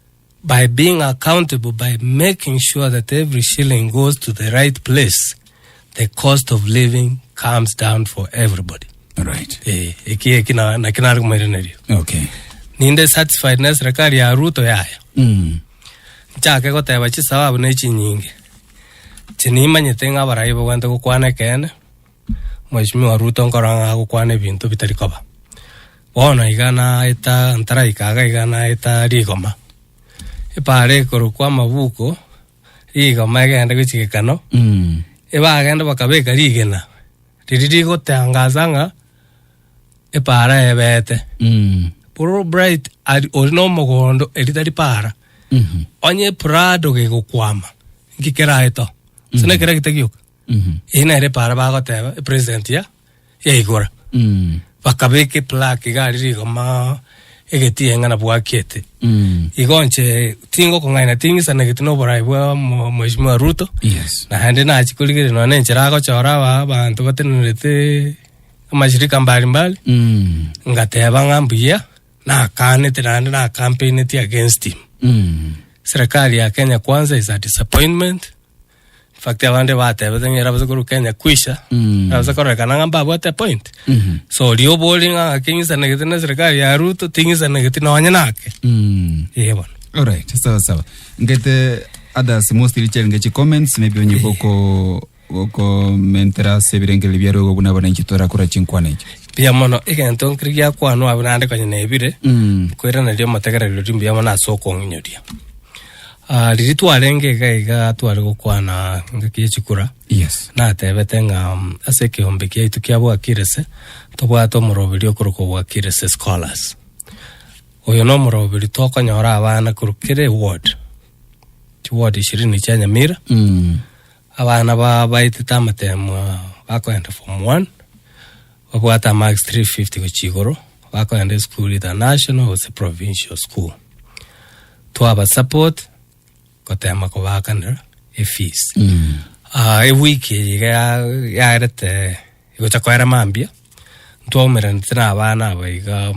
S3: by being accountable, by making sure that every shilling goes to the right place, the cost of living comes down for everybody.
S1: Right.
S3: Kina argument.
S1: Okay.
S3: Ninde satisfied na serikali ya Ruto yaya. Chake ko teba chi sababu ne chi nyingi. Chinima nyetenga baraibo kwanta ko kwana kene. Mheshimiwa Ruto nkoranga ko kwane bintu bitarikoba. Bona igana ita antara ikaga igana ita rigoma. Ipare koro kwa mabuko igoma igenda guchikano. Eba agenda bakabeka rigena. Ririri go tangazanga ipara ebete. Puro bright orino mogondo elitari para. Onye prado ge gukwama. Ngikera eto. Sina kera kitegyo. Ina ere para bago teba president ya igora. Bakabeke plaque gari rigoma egeti engana bwakete. Igonche tingo kongaina tingisa na gitino boraibwa Mheshimiwa Ruto.
S1: Yes.
S3: Na hande na chikuligire no nenchera ko chora abantu batenete amashirika mbalimbali. Ngateba ngambuya na kanete na campaign against him. Serikali ya Kenya kwanza is a disappointment. In fact, abande bateba tengera bazakuru Kenya kwisha. Bazakora kana ngamba bwate point. So liyo bolinga akingisa negete serikali ya Ruto tingisa negete na wanyanake. Yebo.
S1: All right. Sawa. Ngete others mostly challenge comments maybe onye boko mentera sebirengele byaro go buna bana nchitora kura chinkwane.
S3: Pia mono igento nkriya kwa no abunande kwenye nebire. Kwera na lyo mategera lyo timbya mona soko nyodia. Liritu alenge gaiga twari gukwana ngakiye chikura.
S1: Yes.
S3: Na tebete nga aseke hombeki itu kyabo akirese tobwa to morobilio kuruko wakirese scholars. Oyo no murobiri tokonyora abana kurukire ward 20 cha Nyamira. Abana baitite amatemu bakoenda form 1 babwata max 350 gochigoro bakoenda school international or provincial school twaba support kotema kobakanira fees e wiki ya rete gochakwera mambia twomera ntina abana baiga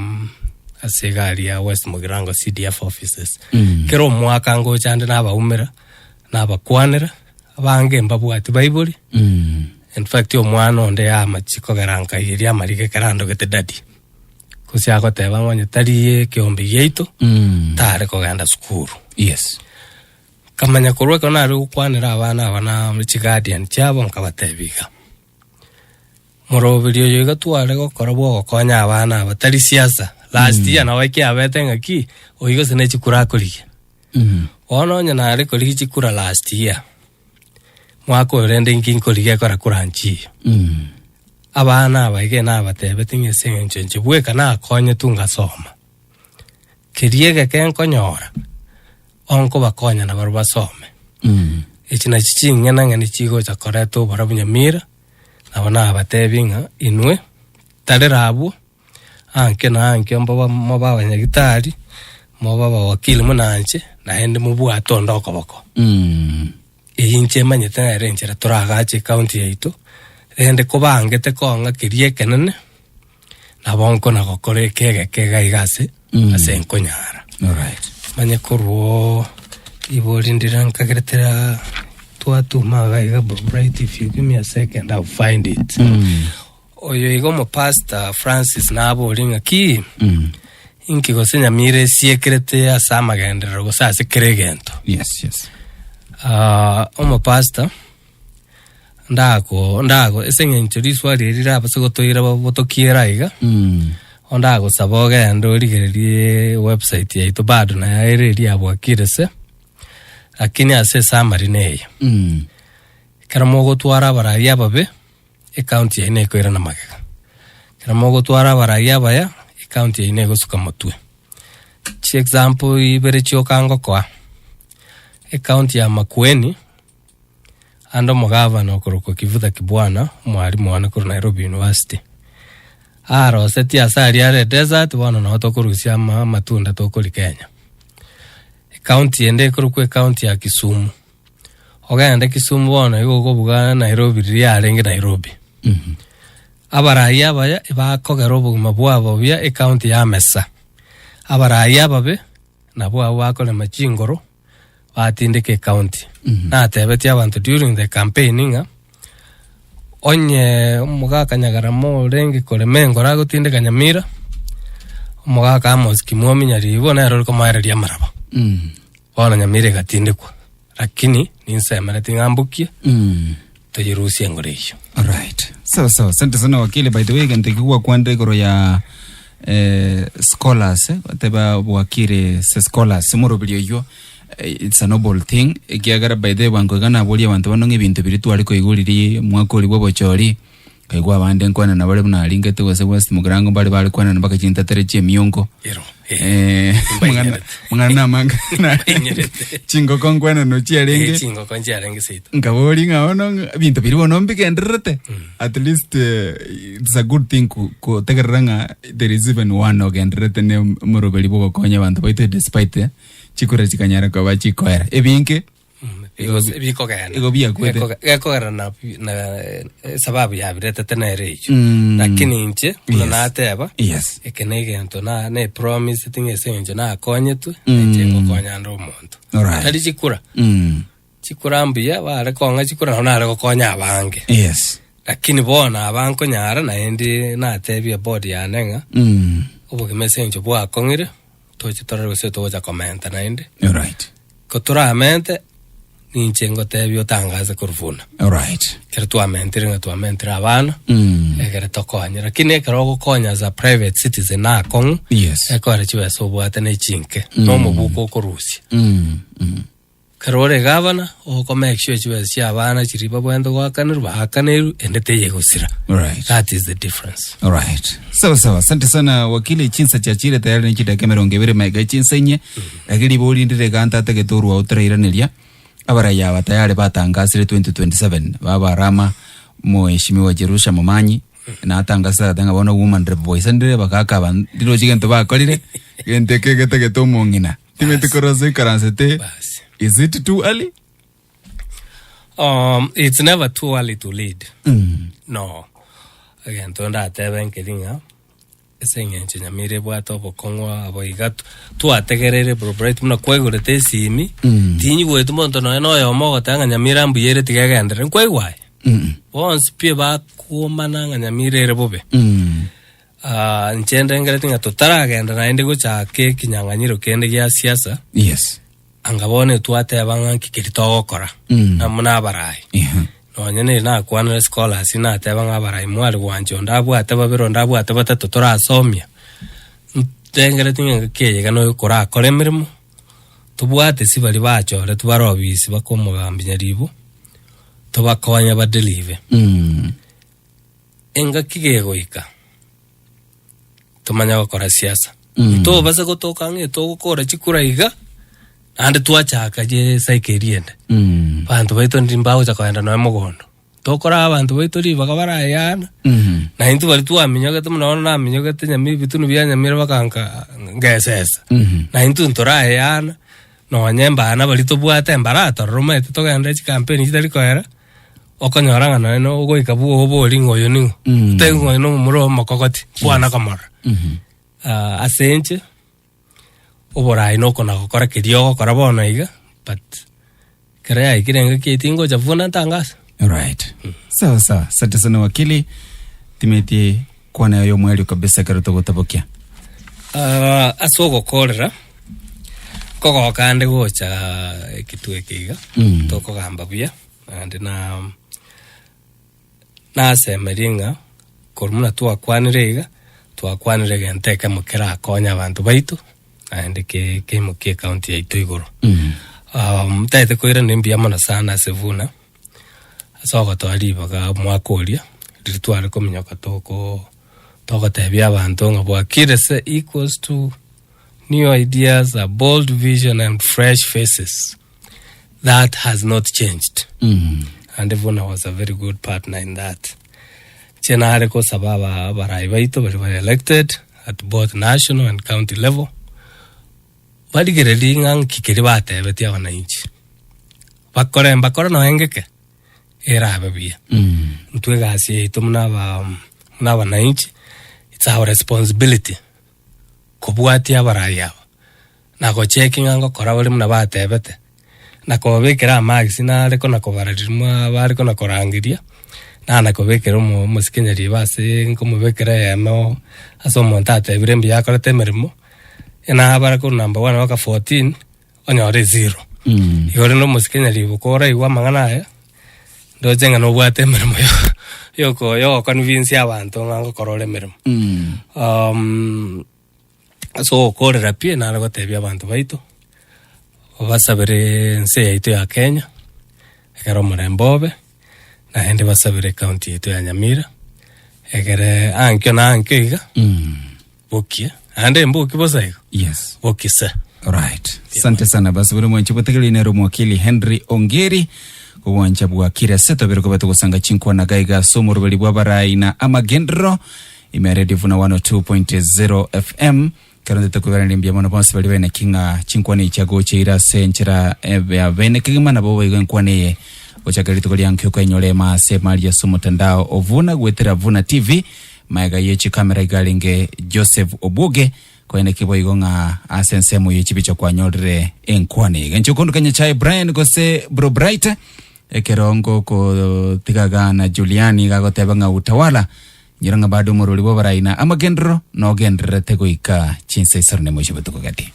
S3: asigari ya West Mugirango CDF offices kero mwaka ngo chande nabaumira nabakwanira abange mbabwati Bible in fact yo mwana onde ya machiko garanka iria marike karando gete dadi kusia goteba ngonye tariye kiombi yeito tare koganda skuru.
S1: Yes.
S3: Kamanya kurwe kona ari ukwanira abana mchigadian chabo nkabatebiga morobirio yoga tware gokora bwo gokonya abana batari siasa last year na wiki abete ngaki oigo sene chikura kuriye ono nya na ari kuriye chikura last year mwako urende nkinkoriye kora kuranchi abana abaige na batebe tinge sengenche bweka na akonye tunga soma kiriege kenkonyora onko bakonya na baruba some ichina chichinga na ngani chigo cha koreto barabu Nyamira abana abatebinga inwe tarerabu anke mboba moba nyagitari moba wakili munanche na ende mubu atondo okoboko inche manyete renjera turagache county yaito ende kobangete konga kirie kenene na bonko na gokore kega igase asenkonyara.
S1: All right.
S3: Manye kurwo iborindira nkageretera twatuma gaiga bright. If you give me a second I'll find it. Oyo igo mo pastor Francis nabo ringa ki inki go Nyamira siekrete asama gendero go sa sekregento.
S1: Yes.
S3: Omo pastor ndago esengencho riswari rira basogotoira botokiera iga ondago saboga ndo rigererie website ya ito bado na yairi abwakirese lakini ase summary neyo karamogo twara baraya babe account ya ine koira na magega karamogo twara baraya baya account ya ine gosuka motwe chi example ibere chiokango kwa account ya Makueni ando mugavana okoroko Kivuta Kibwana mwalimu wana kuru Nairobi University aro seti asari are desert wana na otokurusia matunda tokoli Kenya county ende kuruku county ya Kisumu oganda Kisumu wana yuko kobuga Nairobi ria arenge Nairobi abaraya baya bakogerobo mabwabo bya county ya Mesa abaraya babe nabo abakole machingoro batindike county na tebeti abantu during the campaigning onye mugaka nyagaramo rengi kole mengo rago tindika Nyamira mugaka amos kimomi nyari bona ero ko maira ya maraba ona Nyamira gatindikwa lakini ninsema natingambukia tojiruhusia ngoresho.
S1: All right. So asante sana wakili. By the way ntakikuwa kwande goro ya scholars wateba wakire se scholars morobilio yo. It's a noble thing. Kiagara by the wango gana boli abantu banonge bintu biritu aliko iguliri mwako libo bochori kaigwa bande nkwana na bale buna lingete wase West Mugirango bali kwana nabaka chinta tereche miongo mungana manga chingo kongwana no chiarenge
S3: chingo konchiarenge sito
S1: ngaboli ngaono bintu biribo nombike ndrete at least it's a good thing ko tegeranga there is even one ogendrete ne morobeli bobo konya bantu baite despite chikura chikanyara kwa bachikoera ebinke
S3: biko gana
S1: ego bia kwete
S3: eko era na sababu ya birete tenere icho lakini nche na ateba
S1: yes
S3: ekenege ento na ne promise tinge senjo na akonyetu chengo konya ndo muntu ali chikura mbia bare konga chikura na ale konya abange
S1: yes
S3: lakini bona abanko nyara na endi na atebia body ya nenga oboke mesenjo bwa kongire tochitora gose toja comment na endi
S1: all right
S3: kotura amente ninjengo tebyo tangaza kurufuna.
S1: All right.
S3: Kera tuamentira abana. Ekera tokonya. Lakini ekera okonya as a private citizen na akong.
S1: Yes.
S3: Ekora chiwe sobwate ne chinke. No mubuko korusi. karore governor oko make sure chiwe cia bana chiriba bwendo gwakanira bakaniru endete yegusira.
S1: Right.
S3: That is the difference.
S1: All right. Sawa sawa. Asante sana wakili chinsa cha chire tayari ni chida kamera ongebere maiga chinsa nye. Akili boli ndire ganta take toru wa utrairanelia. Abara ya tayari batangasire 2027. Baba Rama mheshimiwa Jerusha Momanyi na atangasa tanga bona woman rep voice ndire bakaka bandiro chigento bakolire gente kegete tomongina. Timete korose karansete. Is it too early?
S3: It's never too early to lead. No. Again, tonda ateben kedinga. Esengenche Nyamira bwato bokongwa aboigatu tu ategerere propriety muna kwegure tesimi. Tinyi gwetu monto no yomo gotanga Nyamira mbuyere tigagendere kwegwaye. Once pie ba kuomana Nyamira erebobe. Nchende ngere tinga totara agenda na ende gocha ke kinyanganyiro kende gya siasa.
S1: Yes.
S3: Angabone tuate banga kikirito gukora namuna barai no nyene na kwana scholar sina ate banga barai mwali wanje ndabu ate babiro ndabu ate batatu turasomya tengere tinga keye kano gukora akore mirimo tubwate sibali bachore tubarobisi bakomugambya ribu tubakonya badelive enga kigegoika tumanya gukora siasa to basa gotoka nge to gukora chikuraiga ande tuachaka je saikeriende bantu baito ndimbao chakaenda no mugondo tokora abantu baito ri bakabara yana na intu bali tu aminyoga tumnaona na aminyoga Nyamira bitunu bya Nyamira bakanka ngesesa na intu ntora yana no nyemba na bali to bwata embarato roma to ganda chi campaign chitari koera okonyoranga no ugo ikabu obo lingo yoni tengo no muro makokoti bwana kamara asenche oborai no kona gukora kirio gukora bona iga but karea ikirenga kitingo chavuna tangasa.
S1: Right. Sawa sawa. Asante sana wakili. Timeti kwana yo mweli kabisa karuto gotabokia.
S3: Asoko kolera. Koko kande gocha kitwe kiga. Toko gamba bia and na semeringa kormuna tu akwanirega genteka mukera akonya abantu baitu and ke muke county ya Itoigoro. Taite koira nimbia mana sana sevuna. Asoko twali baga mwakoria ritwale kominyoka toko tebya abantu ngabwa kirese equals to new ideas, a bold vision and fresh faces. That has not changed. And Evuna was a very good partner in that. Chenare ko sababa barai baito were elected at both national and county level. Baligere ngang kikiribate betia wananchi. Bakora no engeke. Era babia. Ntwega asi tumna wananchi. It's our responsibility. Kubuatia baraya. Na ko checking ango kora wali mna bate bete. Na ko bekera magisi na reko na ko baririma bari ko na korangiria. Na ko bekera mo musikenyeri base nko mo bekera yano aso montate birembi yakora temerimo. Ena bara ko number 1 waka 14 onyore 0. Yore no musikenyeri bukora iwa mangana ya. Do jenga no bwate merimo yo convince abantu ngango korole merimo. So korera pie na algo tebya abantu baito. Basabere nse yaito ya Kenya. Ekero murembobe na hende basabere county yaito ya Nyamira. Ekere ankyo na ankyo iga. Bokie. Ande mboki bosaigo.
S1: Yes.
S3: Bokise.
S1: Right. Asante sana basabere mwanchi botekeli nero mwakili Henry Ongeri. Kuwancha bwa kira seto bero kubatu kusanga chinkwa na gaiga somo rubeli barai na amagendro. Imeredi vuna 102.0 FM. Karande tukugana limbia mwana ponsi baliwe na kinga chinkwane ichago cheira senchera ya vene kigima na bobo igwenkwane ochakari tukuli ankyuka inyole maase mali ya sumo tandao ovuna gwetera vuna TV maiga yechi kamera igalinge Joseph Obuge kwa ene kibo igonga asensemu yechibicho kwa nyolre enkwane ganchukundu kanya chai Brian kose bro bright ekerongo ko tigaga na Juliani gago tebanga utawala Nyiranga bado muruli bobarai na amagendro no gendre tegoika chinse sarne mwisho betuko gati.